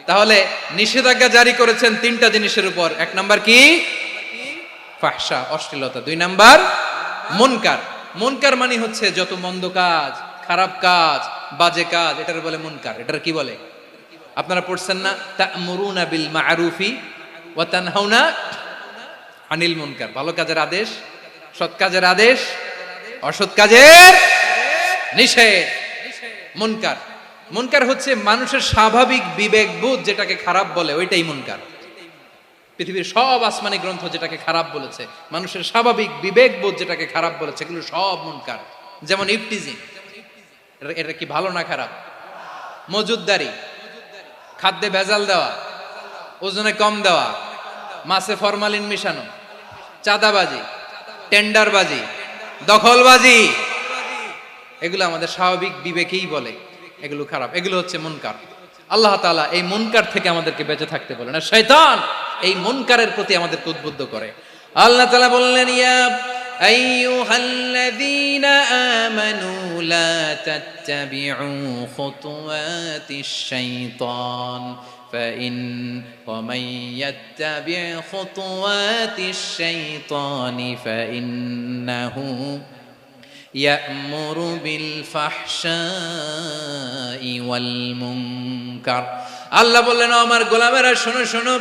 তাহলে নিষেধাজ্ঞা জারি করেছেন তিনটা জিনিসের উপর। এক নাম্বার কি? ফাহশা, অশ্লীলতা। দুই নাম্বার মুনকার। মুনকার মানে হচ্ছে যত মন্দ কাজ, খারাপ কাজ, বাজে কাজ, এটার বলে মুনকার। এটার কি বলে? আপনারা পড়ছেন না, তা'মুরুনা বিল মা'রুফি ওয়া তানহাউনা আনিল মুনকার। ভালো কাজের আদেশ, সৎ কাজের আদেশ, অসৎ কাজের নিষেধ। মুনকার, মুনকার হচ্ছে মানুষের স্বাভাবিক বিবেকবোধ যেটাকে খারাপ বলে, ওইটাই মুনকার। পৃথিবীর সব আসমানি গ্রন্থ যেটাকে খারাপ বলেছে, মানুষের স্বাভাবিক বিবেকবোধ যেটাকে খারাপ বলেছে, এগুলো সব মুনকার। যেমন ইফটিজিং, এটা কি ভালো না খারাপ? মজুদদারি, খাদ্যে ভেজাল দেওয়া, ওজনে কম দেওয়া, মাছে ফরমালিন মিশানো, চাঁদাবাজি, টেন্ডারবাজি, দখলবাজি, এগুলো আমাদের স্বাভাবিক বিবেকেই বলে এগুলো খারাপ, এগুলো হচ্ছে মুনকার। আল্লাহ তাআলা এই মুনকার থেকে আমাদেরকে বেঁচে থাকতে বলেন, আর শয়তান এই মুনকারের প্রতি আমাদেরকে উদ্বুদ্ধ করে। আল্লাহ তাআলা বললেন, ইয়া আইয়ুহাল্লাযীনা আমানু লা তাত্তাবিউ খুতুওয়াতিশ শাইতান ফাইন ওয়া মান ইয়াত্তাবি' খুতুওয়াতিশ শাইতানি ফাইন্নাহু ইয়া'মুরু বিল ফাহশাই ওয়াল মুনকার। আল্লাহ বললেন, আমার গোলামেরা শোনো শোনো,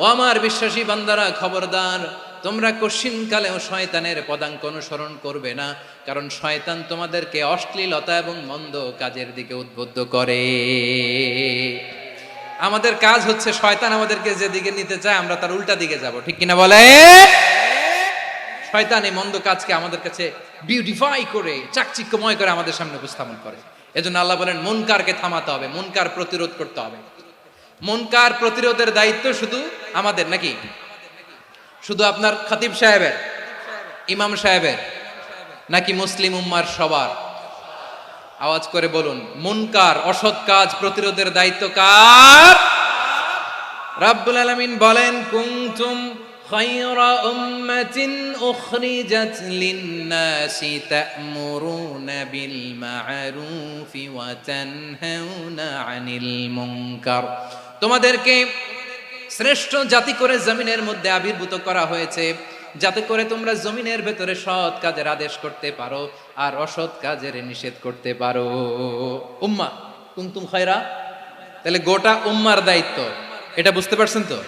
ও আমার বিশ্বাসী বান্দারা খবরদার, তোমরা কশিনকালেও শয়তানের পদাঙ্ক অনুসরণ করবে না, কারণ শয়তান তোমাদেরকে অশ্লীলতা এবং মন্দ কাজের দিকে উদ্বুদ্ধ করে। আমাদের কাজ হচ্ছে শয়তান আমাদেরকে যেদিকে নিতে চায় আমরা তার উল্টা দিকে যাব, ঠিক কিনা বলে? শয়তান এই মন্দ কাজকে আমাদের কাছে বিউটিফাই করে, চাকচিক্যময় করে আমাদের সামনে উপস্থাপন করে। এজন্য আল্লাহ বলেন মুনকারকে থামাতে হবে, মুনকার প্রতিরোধ করতে হবে। মুনকার প্রতিরোধের দায়িত্ব শুধু আমাদের নাকি? শুধু আপনার খতিব সাহেবের, ইমাম সাহেবের, নাকি মুসলিম উম্মার সবার? আওয়াজ করে বলুন, মুনকার, অসৎ কাজ প্রতিরোধের দায়িত্ব কার? রাব্বুল আলামিন বলেন, কুনতুম খায়রা উম্মাতিন উখরিজাত লিন-নাসি তা'মুরুনা বিল মা'রুফি ওয়া তানহাউনা আনিল মুনকার। তোমাদেরকে শ্রেষ্ঠ জাতি করে জমিনের মধ্যে আবির্ভূত করা হয়েছে, যাতে করে তোমরা জমিনের ভেতরে সৎ কাজের আদেশ করতে পারো আর অসৎ কাজের নিষেধ করতে পারো। উম্মাহ কুনতুম খায়রা, তাহলে গোটা উম্মার দায়িত্ব, এটা বুঝতে পারছেন তো?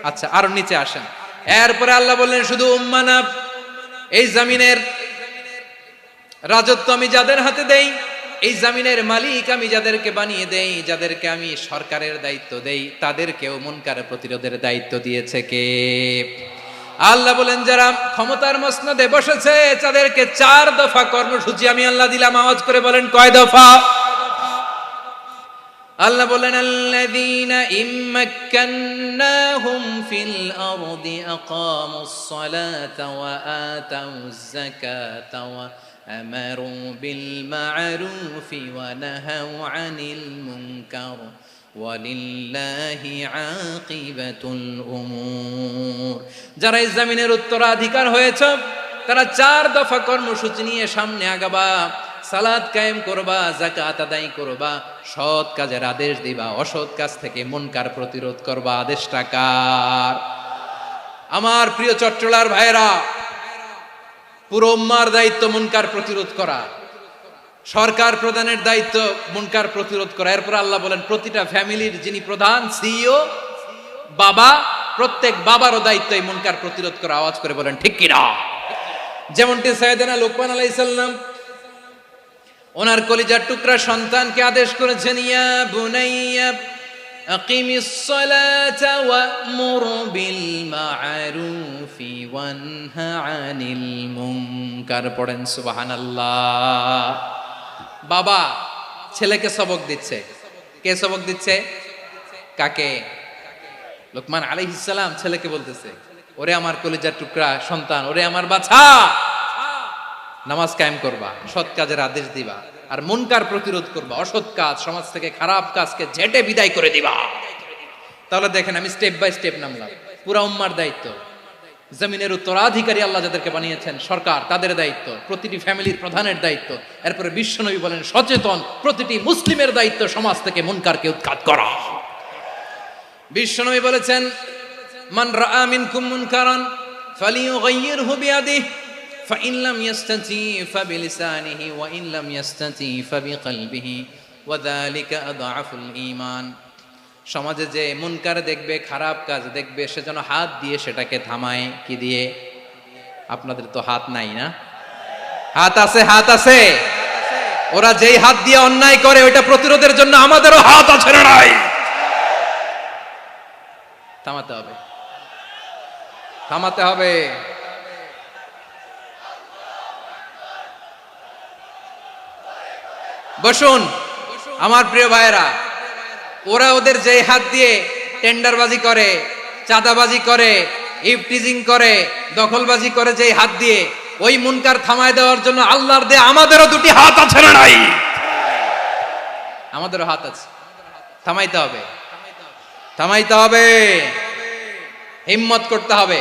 আচ্ছা, আরো নিচে আসেন। এরপরে আল্লাহ বললেন, শুধু উম্মাহ না, এই জমিনের রাজত্ব আমি যাদের হাতে দেই, এই জমিনের মালিক আমি যাদেরকে বানিয়ে দেই, যাদেরকে আমি সরকারের দায়িত্ব দেই, তাদেরকেও মুনকার প্রতিরোধের দায়িত্ব দিয়েছে কে? আল্লাহ বলেন, যারা ক্ষমতার মসনদে বসেছে তাদেরকে 4 দফা কর্মসূচি আমি আল্লাহ দিলাম। আওয়াজ করে বলেন, কয় দফা? আল্লাহ বলেন, আল্লাযীনা ইম্মাক্কান্নাহুম ফিল আরদি আকামুস সালাতা ওয়া আতাউয যাকাতা ওয়া আমারু বিল মা'রুফি ওয়া নাহাউ আনিল মুনকার ওয়ালিল্লাহি আকিবাতুল উমুর। যারা এই জমিনের উত্তরাধিকার হয়েছে তারা 4 দফা কর্মসূচি নিয়ে সামনে আগাবা। সালাত কায়েম করবা, যাকাত আদায় করবা, সৎ কাজের আদেশ দিবা, অসৎ কাজ থেকে মুনকার প্রতিরোধ করবা। আদেশটা কার? আমার প্রিয় চট্টলার ভাইরা, পুরো উম্মার দায়িত্ব মুনকার প্রতিরোধ করা, সরকার প্রধানের দায়িত্ব মুনকার প্রতিরোধ করা। এরপর আল্লাহ বলেন, প্রতিটা ফ্যামিলির যিনি প্রধান সিইও বাবা, প্রত্যেক বাবারও দায়িত্ব এই মুনকার প্রতিরোধ করা। আওয়াজ করে বলেন ঠিক কিনা? যেমনটি সাইয়েদনা লুকমান আলাইহিস সালাম ওনার কলিজার টুকরা সন্তানকে আদেশ করেছেন, ইয়া বুনাইয়া আকিমিস সালাতা ওয়া'মুর বিল মা'রুফি ওয়ানহা আনিল মুনকার। পড়েন সুবহানাল্লাহ। বাবা ছেলেকে সবক দিচ্ছে। কে সবক দিচ্ছে? কাকে? লুকমান আলাইহিস সালাম ছেলেকে বলতেছে, ওরে আমার কলিজার টুকরা সন্তান, ওরে আমার বাছা, নামাজ কায়েম করবা, সৎ কাজের আদেশ দিবা, আর মুনকার প্রতিরোধ করবা, অসৎ কাজ সমাজ থেকে খারাপ কাজকে ঝেঁটে বিদায় করে দিবা। তাহলে দেখেন আমি স্টেপ বাই স্টেপ নামলাম। পুরা উম্মার দায়িত্ব, জমিনের উত্তরাধিকারী আল্লাহ যাদেরকে বানিয়েছেন সরকার, তাদের দায়িত্ব, প্রতিটি ফ্যামিলির প্রধানের দায়িত্ব, এরপরে বিশ্বনবী বলেন সচেতন প্রতিটি মুসলিমের দায়িত্ব সমাজ থেকে মুনকারকে উৎখাত করা। বিশ্বনবী বলেছেন মান রাআ মিনকুম মুনকারান ফালিয়ুগাইয়িরহু বিয়াদিহি ফাইন লাম ইয়াস্তাতি ফাবিলিসানিহি ওয়া ইন লাম ইয়াস্তাতি ফাবিকলবিহি ওয়া যালিকা আযআফুল ঈমান। সমাজে যে মুনকার দেখবে, খারাপ কাজ দেখবে, সে যেন হাত দিয়ে সেটাকে থামায়। কি দিয়ে? আপনাদের তো হাত নাই না? হাত আছে, হাত আছে। ওরা যেই হাত দিয়ে অন্যায় করে ওইটা প্রতিরোধের জন্য আমাদেরও হাত আছে না নাই? থামাতে হবে, থামাতে হবে। বসুন আমার প্রিয় ভাইয়েরা, ওরা ওদের যে হাত দিয়ে টেন্ডারবাজি করে, চাঁদাবাজি করে, ইফটিজিং করে, দখলবাজি করে, যে হাত দিয়ে, ওই মুনকার থামায় দেওয়ার জন্য আল্লাহর দেয়া আমাদেরও দুটি হাত আছে না নাই? আমাদেরও হাত আছে, থামাইতে হবে, থামাইতে হবে, হিম্মত করতে হবে।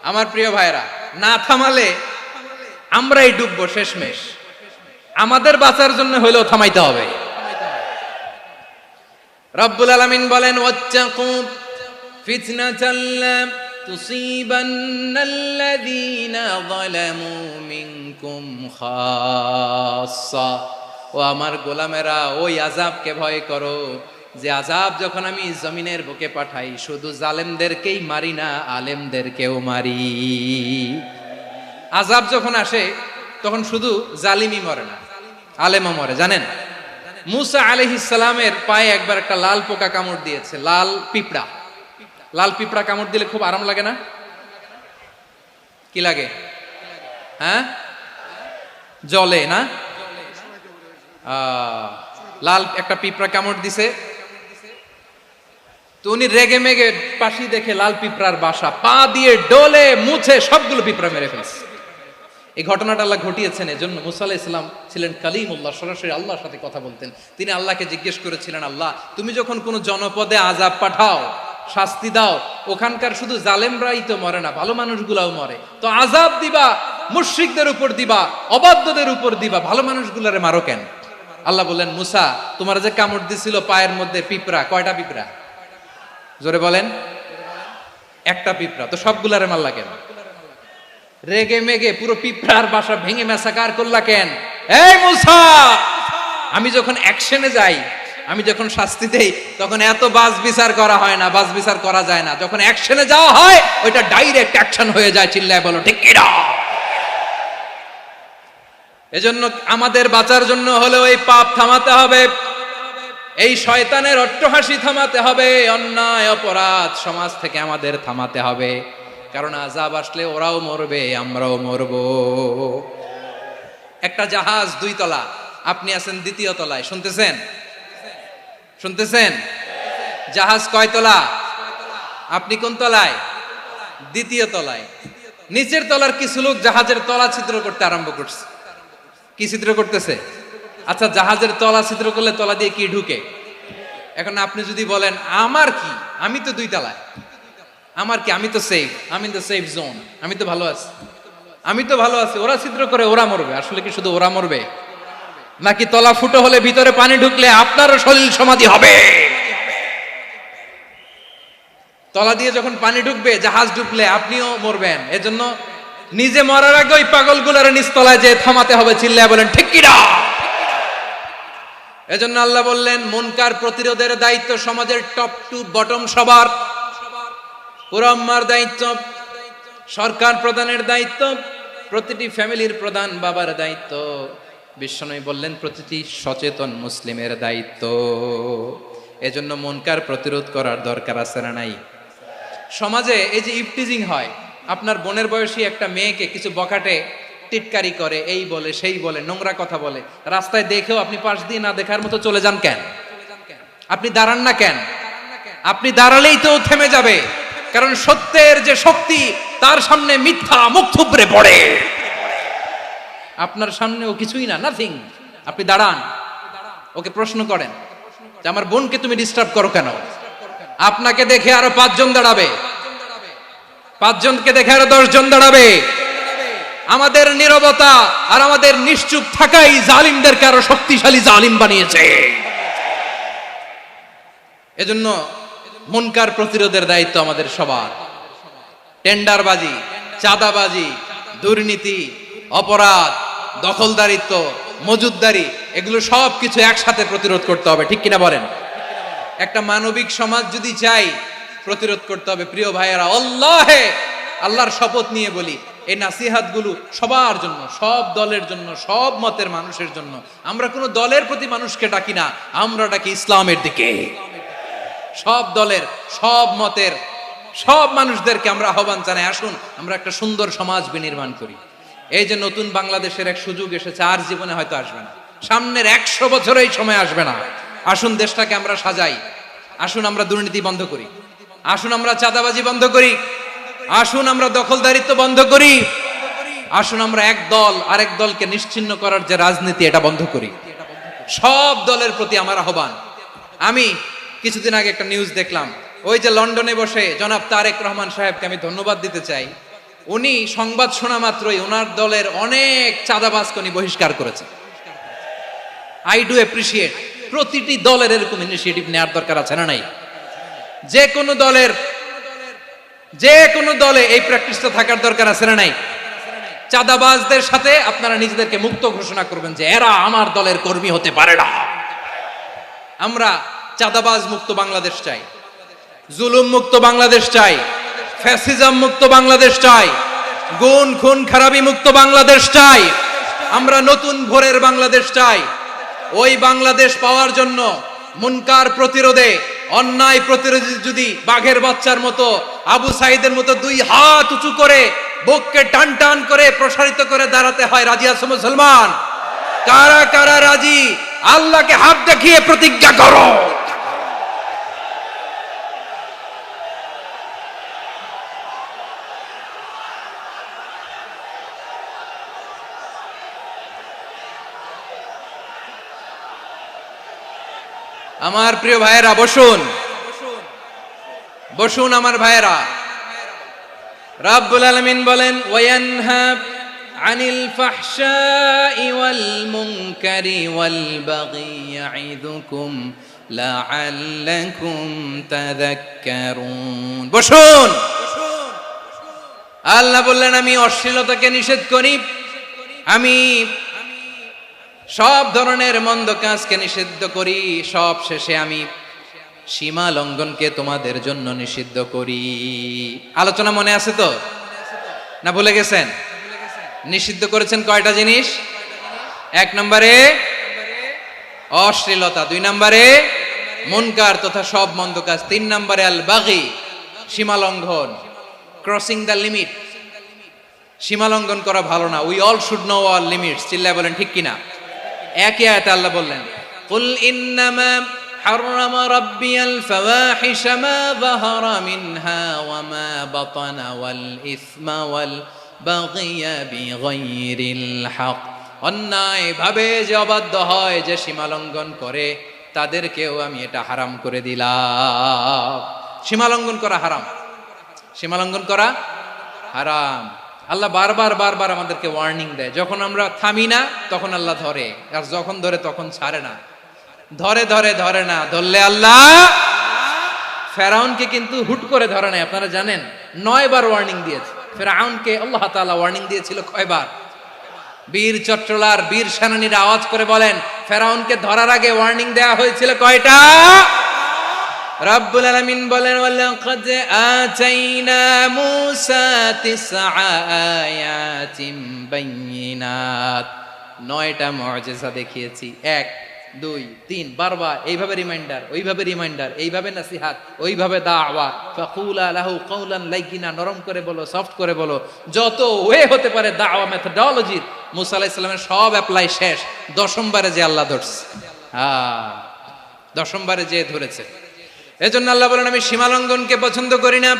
আমার প্রিয় ভাইয়েরা, না থামালে আমরাই ডুববো শেষমেশ। আমাদের বাঁচার জন্য হলেও থামাইতে হবে। রব্বুল আলামিন বলেন ওয়াত্তাকু ফিতনাতাল লা তুসিবান্নাল্লাযীনা যালামু মিনকুম খাসসা। ও আমার গোলামেরা, ওই আযাবকে ভয় করো যে আযাব যখন আমি জমিনের বুকে পাঠাই শুধু জালেমদেরকেই মারি না, আলেমদেরকেও মারি। আযাব যখন আসে তখন শুধু জালিমই মরে না, আলেমও মরে। জানেন মুসা আলাইহিস সালামের পায়ে একবার একটা লাল পোকা কামড় দিয়েছে, লাল পিঁপড়া। লাল পিঁপড়া কামড় দিলে খুব আরাম লাগে না? কি লাগে? হ্যাঁ, জ্বলে না? লাল একটা পিঁপড়া কামড় দিছে, তো উনি রেগে মেগে পাশি দেখে লাল পিঁপড়ার বাসা, পা দিয়ে ডলে মুছে সবগুলো পিঁপড়া মেরে ফেলছে। এই ঘটনাটা আল্লাহ ঘটিয়েছেন। এজন্য মুসা আলাইহিস সালাম ছিলেন কালিমুল্লাহ, সরাসরি আল্লাহর সাথে কথা বলতেন। তিনি আল্লাহকে জিজ্ঞেস করেছিলেন, আল্লাহ তুমি যখন কোনো জনপদে আযাব পাঠাও, শাস্তি দাও, ওখানকার শুধু জালেমরাই তো মরে না, ভালো মানুষগুলাও মরে, তো আযাব দিবা মুশরিকদের উপর দিবা, অবাধ্যদের উপর দিবা, ভালো মানুষগুলারে মারো কেন? আল্লাহ বললেন, মুসা তোমার যে কামড় দিছিল পায়ের মধ্যে পিঁপড়া, কয়টা পিঁপড়া? জোরে বলেন। একটা পিঁপড়া, তো সবগুলারে মারলা কেন? রেগে মেগে পুরো পিঁপড়ার বাসা ভেঙে ম্যাসাকার করলা কেন? এই মুসা, আমি যখন অ্যাকশনে যাই, আমি যখন শাস্তি দেই, তখন এত বাস বিচার করা হয় না, বাস বিচার করা যায় না। যখন অ্যাকশনে যাওয়া হয় ওইটা ডাইরেক্ট অ্যাকশন হয়ে যায়। চিল্লায় বলো ঠিক কি না? এজন্য আমাদের বাঁচার জন্য হলেও এই পাপ থামাতে হবে, এই শয়তানের অট্টহাসি থামাতে হবে, অন্যায় অপরাধ সমাজ থেকে আমাদের থামাতে হবে। কারণ আযাব আসলে ওরাও মরবে, আমরাও মরব। একটা জাহাজ 2 তলা, আপনি আছেন 2য় তলায়, শুনতেছেন? শুনতেছেন? জাহাজ কয় তলা? আপনি কোন তলায়? 2য় তলায়। নিচের তলার কিছু লোক জাহাজের তলা ছিদ্র করতে আরম্ভ করছে। কি ছিদ্র করতেছে? আচ্ছা, জাহাজের তলা ছিদ্র করলে তলা দিয়ে কি ঢুকে? এখন আপনি যদি বলেন আমার কি, আমি তো 2 তলায়, আমার কি, আমি তো সেফ, আমি তো সেফ জোন, আমি তো ভালো আছি, আমি তো ভালো আছি, ওরা ছিদ্র করে ওরা মরবে। আসলে কি শুধু ওরা মরবে, নাকি তলা ফুটো হলে ভিতরে পানি ঢুকলে আপনারও শরীর সমাধি হবে? তলা দিয়ে যখন পানি ঢুকবে, জাহাজ ঢুকলে আপনিও মরবেন। এজন্য নিজে মরার আগে ওই পাগলগুলোর নিচতলায় যে থামাতে হবে। চিল্লায় বলেন ঠিক কি না? এজন্য আল্লাহ বললেন মুনকার প্রতিরোধের দায়িত্ব সমাজের টপ টু বটম সবার। পুরো উম্মার দায়িত্ব, সরকার প্রধানের দায়িত্ব, প্রতিটি ফ্যামিলির প্রধান বাবার দায়িত্ব। বিশ্বনবী বললেন প্রতিটি সচেতন মুসলিমের দায়িত্ব। এজন্য মুনকার প্রতিরোধ করার দরকার আছে না নাই? সমাজে এই যে ইফটিজিং হয়, আপনার বোনের বয়সী একটা মেয়েকে কিছু বখাটে টিটকারি করে, এই বলে সেই বলে, নোংরা কথা বলে, রাস্তায় দেখেও আপনি পাশ দিয়ে না দেখার মতো চলে যান কেন? আপনি দাঁড়ান না কেন? আপনি দাঁড়ালেই তো থেমে যাবে, কারণ সত্যের যে শক্তি তার সামনে মিথ্যা মুখ থুবড়ে পড়ে। আপনার সামনে ও কিছুই না, নাথিং। আপনি দাঁড়ান, ওকে প্রশ্ন করেন যে আমার বোনকে তুমি ডিস্টার্ব করো কেন? আপনাকে দেখে আরো 5 জন দাঁড়াবে, 5 জনকে দেখে আরো 10 জন দাঁড়াবে। আমাদের নীরবতা আর আমাদের নিশ্চুপ থাকাই জালিমদেরকে আরো শক্তিশালী জালিম বানিয়েছে। এজন্য মুনকার প্রতিরোধের দায়িত্ব আমাদের সবার। টেন্ডারবাজি, চাঁদাবাজি, দুর্নীতি, অপরাধ, দখলদারিত্ব, মজুদদারি, এগুলো সব কিছু একসাথে প্রতিরোধ করতে হবে, ঠিক কিনা বলেন? একটা মানবিক সমাজ যদি চাই, প্রতিরোধ করতে হবে। প্রিয় ভাইয়েরা, আল্লাহর শপথ নিয়ে বলি, এই নাসিহাত গুলো সবার জন্য, সব দলের জন্য, সব মতের মানুষের জন্য। আমরা কোনো দলের প্রতি মানুষকে ডাকি না, আমরা ডাকি ইসলামের দিকে। সব দলের, সব মতের, সব মানুষদেরকে আমরা আহ্বান জানাই, আসুন আমরা একটা সুন্দর সমাজ বিনির্মাণ করি। এই যে নতুন বাংলাদেশের এক সুযোগ এসেছে, আর জীবনে হয়তো আসবে না, সামনের 100 বছর এই সময় আসবে না। আসুন দেশটাকে আমরা সাজাই, আসুন আমরা দুর্নীতি বন্ধ করি, আসুন আমরা চাঁদাবাজি বন্ধ করি, আসুন আমরা দখলদারিত্ব বন্ধ করি, আসুন আমরা এক দল আরেক দলকে নিশ্চিহ্ন করার যে রাজনীতি, এটা বন্ধ করি। সব দলের প্রতি আমার আহ্বান। আমি কিছুদিন আগে একটা নিউজ দেখলাম, ওই যে লন্ডনে বসে জনাব তারেক রহমান সাহেবকে আমি ধন্যবাদ দিতে চাই। উনি সংবাদ শোনা মাত্রই ওনার দলের অনেক চাঁদাবাজকে উনি বহিষ্কার করেছেন। I do appreciate. প্রতিটি দলের এরকম ইনিশিয়েটিভ নেওয়ার দরকার আছে না নাই? যে কোনো দলে এই প্র্যাকটিসটা থাকার দরকার আছে না নাই? চাঁদাবাজদের সাথে আপনারা নিজেদেরকে মুক্ত ঘোষণা করবেন যে এরা আমার দলের কর্মী হতে পারে না। আমরা চাঁদাবাজ মুক্ত বাংলাদেশ চাই, জুলুম মুক্ত বাংলাদেশ চাই, ফ্যাসিজম মুক্ত বাংলাদেশ চাই, গুণ খুন খারাপি মুক্ত বাংলাদেশ চাই। আমরা নতুন ভোরের বাংলাদেশ চাই। ওই বাংলাদেশ পাওয়ার জন্য মুনকার প্রতিরোধে, অন্যায় প্রতিরোধে যদি বাঘের বাচ্চার মতো, আবু সাইদের মতো 2 হাত উঁচু করে বুককে টান টান করে প্রসারিত করে দাঁড়াতে হয়, রাজি আছো মুসলমান? কারা কারা রাজি? আল্লাহকে হাত দেখিয়ে প্রতিজ্ঞা করো। আমার প্রিয় ভাইয়েরা, বসুন বসুন আমার ভাইয়েরা। রাব্বুল আলামিন বলেন, ওয়ায়ানহা আনিল ফাহশাই ওয়াল মুনকারি ওয়াল বাগি ইয়াইদুকুম লাআল্লাকুম তাযাক্কারুন। বসুন। আল্লাহ বললেন, আমি অশ্লীলতাকে নিষেধ করি, আমি সব ধরনের মন্দ কাজকে নিষিদ্ধ করি, সব শেষে আমি সীমা লঙ্ঘনকে তোমাদের জন্য নিষিদ্ধ করি। আলোচনা মনে আছে তো, না ভুলে গেছেন? নিষিদ্ধ করেছেন কয়টা জিনিস? 1 নম্বরে অশ্লীলতা, 2 নম্বরে মুনকার তথা সব মন্দ কাজ, 3 নম্বরে আল বাগি, সীমা লঙ্ঘন, ক্রসিং দ্য লিমিট। সীমা লঙ্ঘন করা ভালো না। We all should know our limits. চিল্লায় বলেন ঠিক কিনা? একই আয়াতে আল্লাহ বললেন, কুল ইন্নামা হাররামা রাব্বিয়াল ফাওয়াহিশা মা যাহারা মিনহা ওয়া মা বাতানা ওয়াল ইসমা ওয়াল বাগিয়া বিগাইরিল হক। অন্যায় ভাবে যে অবাধ্য হয়, যে সীমা লঙ্ঘন করে, তাদেরকেও আমি এটা হারাম করে দিলাম। সীমা লঙ্ঘন করা হারাম, সীমা লঙ্ঘন করা হারাম। আল্লাহ বারবার বারবার আমাদেরকে ওয়ার্নিং দেয়। যখন আমরা থামি না তখন আল্লাহ ধরে, আর যখন ধরে তখন ছাড়ে না। ধরে ধরে ধরে না, ধরলে আল্লাহ। ফেরাউনকে কিন্তু হুট করে ধরে নাই, আপনারা জানেন 9 বার ওয়ার্নিং দিয়েছে। ফেরাউনকে আল্লাহ তাআলা ওয়ার্নিং দিয়েছিল কয়বার? বীর চট্টলার বীর সেনানীরা আওয়াজ করে বলেন, ফেরাউনকে ধরার আগে ওয়ার্নিং দেয়া হয়েছিল কয়টা? রাব্বুল আলামিন বলেন, ওয়ালাকাদ আতাইনা মূসা 9 আয়াতিন বাইয়িনাত। 9টা মুআজিজা দেখিয়েছি। 1 2 3 বারবার এইভাবে রিমাইন্ডার, ওইভাবে রিমাইন্ডার, এইভাবে নসিহাত, ওইভাবে দাওয়া। ফাকুলা লাহু কাওলান লাইয়িনা, নরম করে বলো, সফট করে বলো, যত ওয়ে হতে পারে দাওয়া মেথডোলজি। মূসা আলাইহিস সালামের সব অ্যাপ্লাই শেষ। 10ম বারে যে আল্লাহ ধরছে, 10ম বারে যে ধরেছে। এজন্য আল্লাহ বলেন, আমি সীমা লঙ্ঘনকে পছন্দ করি না।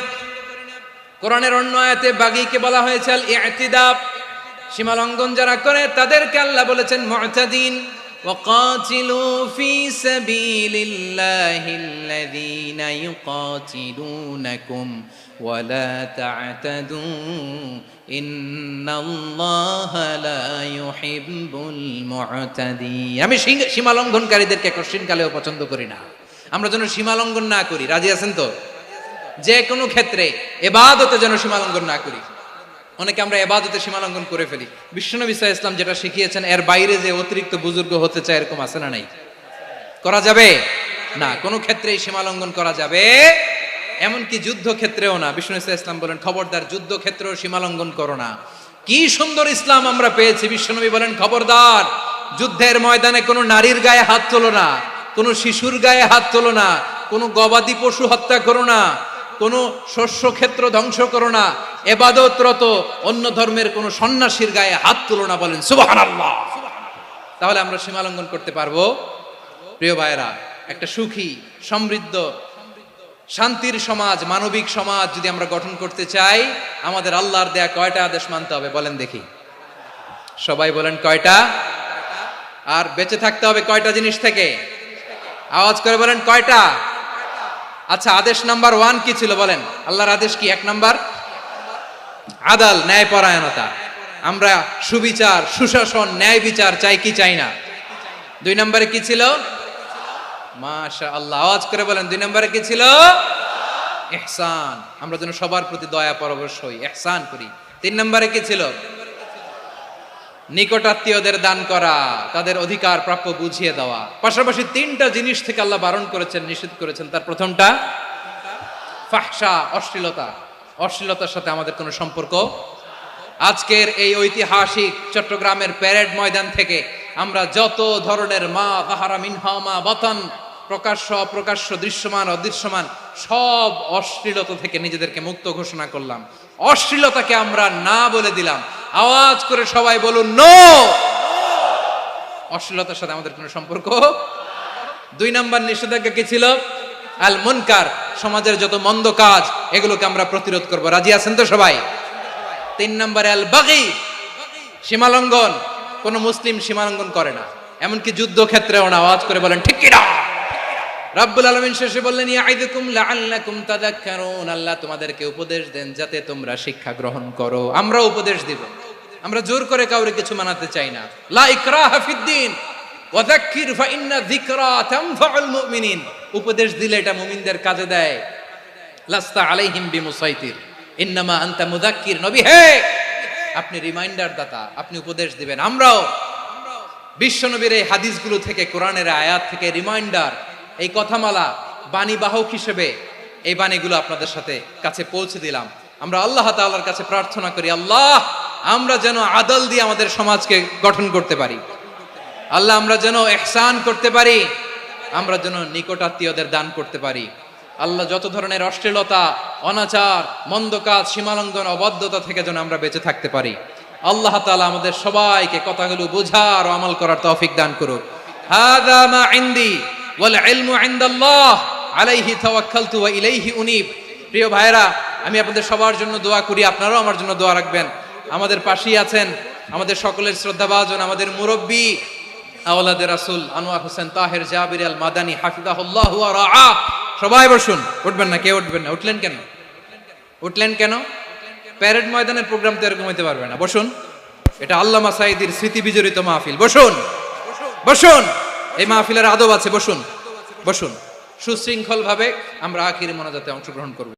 কোরআনের অন্য আয়াতে বাগীকে বলা হয়েছে আল ইতিদা, সীমা লঙ্ঘন যারা করে তাদেরকে আল্লাহ বলেছেন মুতাদিন। وقاتلوا في سبيل الله الذين يقاتلونكم ولا تعتدوا إن الله لا يحب المعتدين। আমি সীমা লঙ্ঘনকারীদেরকে কোশ্চিনকালেও পছন্দ করি না। আমরা যেন সীমা লঙ্ঘন না করি, রাজি আছেন তো? যে কোনো ক্ষেত্রে ইবাদতে যেন সীমা লঙ্ঘন না করি। অনেকে আমরা ইবাদতে সীমা লঙ্ঘন করে ফেলি। বিশ্বনবী সাল্লাল্লাহু আলাইহি ওয়াসাল্লাম যেটা শিখিয়েছেন এর বাইরে যে অতিরিক্ত বুজুর্গ হতে চায় এরকম আছে না নাই? করা যাবে না, কোনো ক্ষেত্রেই সীমা লঙ্ঘন করা যাবে, এমনকি যুদ্ধ ক্ষেত্রেও না। বিশ্বনবী সাল্লাল্লাহু আলাইহি ওয়াসাল্লাম বলেন খবরদার যুদ্ধ ক্ষেত্রেও সীমা লঙ্ঘন করো না। কি সুন্দর ইসলাম আমরা পেয়েছি। বিশ্বনবী বলেন খবরদার যুদ্ধের ময়দানে কোনো নারীর গায়ে হাত তোলো না, কোনো শিশুর গায়ে হাত তোলো না, কোনো গবাদি পশু হত্যা করো না, কোনো শস্য ক্ষেত্র ধ্বংস করো না, ইবাদতরত অন্য ধর্মের কোনো সন্ন্যাসীর গায়ে হাত তুলো না। বলেন সুবহানাল্লাহ। তাহলে আমরা সীমা লঙ্ঘন করতে পারবো? প্রিয় ভাইরা, একটা সুখী সমৃদ্ধ শান্তির সমাজ, মানবিক সমাজ যদি আমরা গঠন করতে চাই, আমাদের আল্লাহর দেয়া কয়টা আদেশ মানতে হবে বলেন দেখি? সবাই বলেন কয়টা? আর বেঁচে থাকতে হবে কয়টা জিনিস থেকে? আওয়াজ করে বলেন কয়টা? আচ্ছা, আদেশ নাম্বার 1 কি ছিল বলেন? আল্লাহর আদেশ কি? 1 নাম্বার আদাল, ন্যায়পরায়ণতা। আমরা সুবিচার, সুশাসন, ন্যায় বিচার চাই কি চাই না? 2 নম্বরে কি ছিল? মাশাআল্লাহ, আওয়াজ করে বলেন 2 নম্বরে কি ছিল? ইহসান। আমরা যেন সবার প্রতি দয়া পরবশ হই, ইহসান করি। 3 নম্বরে কি ছিল? নিকটাত্মীয়দের দান করা, তাদের অধিকার প্রাপ্য বুঝিয়ে দেওয়া। পাশাপাশি 3টা জিনিস থেকে আল্লাহ বারণ করেছেন, নিষেধ করেছেন। তার প্রথমটা ফাহশা, অশ্লীলতা। অশ্লীলতার সাথে আমাদের কোনো সম্পর্ক। আজকের এই ঐতিহাসিক চট্টগ্রামের প্যারেড ময়দান থেকে আমরা যত ধরনের মা তাহারা মিনহা মা বাতান, প্রকাশ্য অপ্রকাশ্য, দৃশ্যমান অদৃশ্যমান, সব অশ্লীলতা থেকে নিজেদেরকে মুক্ত ঘোষণা করলাম। অশ্লীলতাকে আমরা না বলে দিলাম। আওয়াজ করে সবাই বলুন নো। অশ্লীলতার সাথে আমাদের কোনো সম্পর্ক। 2 নম্বর নিষেধাজ্ঞা কি ছিল? আল মুনকার, সমাজের যত মন্দ কাজ এগুলোকে আমরা প্রতিরোধ করব। রাজি আছেন তো সবাই? 3 নম্বরে আল বাগি, সীমালঙ্ঘন। কোন মুসলিম সীমালঙ্ঘন করে না, এমনকি যুদ্ধ ক্ষেত্রেও না। আওয়াজ করে বলেন ঠিক কি না? রব্বুল আলামিন শেষে বললেন ইয়াইদুকুম লাআল্লাকুম তাযাক্কারুন। আল্লাহ তোমাদেরকে উপদেশ দেন যাতে তোমরা শিক্ষা গ্রহণ করো। আমরা উপদেশ দিব, আমরা জোর করে কাউরে কিছু মানাতে চাই না। লা ইকরাহা ফিদ্দিন ওয়া যাক্কির ফা ইন্না যিকরা তানফাউল মুমিনিন। উপদেশ দিলে এটা মুমিনদের কাজে দেয়। লাস্তা আলাইহিম বিমুসাইতির ইন্নামা আনতা মুযাক্কির। নবী হে, আপনি রিমাইন্ডার দাতা, আপনি উপদেশ দিবেন। আমরাও বিশ্বনবীর এই হাদিসগুলো থেকে, কোরআনের আয়াত থেকে রিমাইন্ডার, এই কথামালা, বাণী বাহক হিসেবে এই বাণীগুলো আপনাদের সাথে কাছে পৌঁছে দিলাম। আমরা আল্লাহ তাআলার কাছে প্রার্থনা করি, আল্লাহ আমরা যেন আদল দিয়ে আমাদের সমাজকে গঠন করতে পারি। আল্লাহ আমরা যেন ইহসান করতে পারি, আমরা যেন নিকটাত্মীয়দের দান করতে পারি। আল্লাহ যত ধরনের অশ্লীলতা, অনাচার, মন্দ কাজ, সীমালঙ্ঘন, অবাধ্যতা থেকে যেন আমরা বেঁচে থাকতে পারি। আল্লাহ তাআলা আমাদের সবাইকে কথাগুলো বোঝার ও আমল করার তৌফিক দান করুক। হাযা মা ইনদি ওয়াল ইলমু ইনদাল্লাহ আলাইহি তাওয়াক্কালতু ওয়া ইলাইহি উনীব। প্রিয় ভাইরা, আমি আপনাদের সবার জন্য দোয়া করি, আপনারাও আমার জন্য দোয়া রাখবেন। আমাদের পাশেই আছেন আমাদের সকলের শ্রদ্ধাভাজন, আমাদের মুরব্বী আওলাদে রাসূল আনোয়ার হোসেন তাহের জাবির আল মাদানী হাফিজাহুল্লাহ ওয়া রাআ। সবাই বসুন। উঠবেন না? কেউ উঠবেন না? উঠলেন কেন? উঠলেন কেন? প্যারেড ময়দানের প্রোগ্রাম তো এরকম হইতে পারবে না। বসুন। এটা আল্লামা সাঈদীর স্মৃতি বিজড়িত মাহফিল। বসুন, বসুন। এই মাহফিলের আদব আছে। বসুন, বসুন। সুশৃঙ্খল ভাবে আমরা আখিরি মোনাজাতে অংশগ্রহণ করব।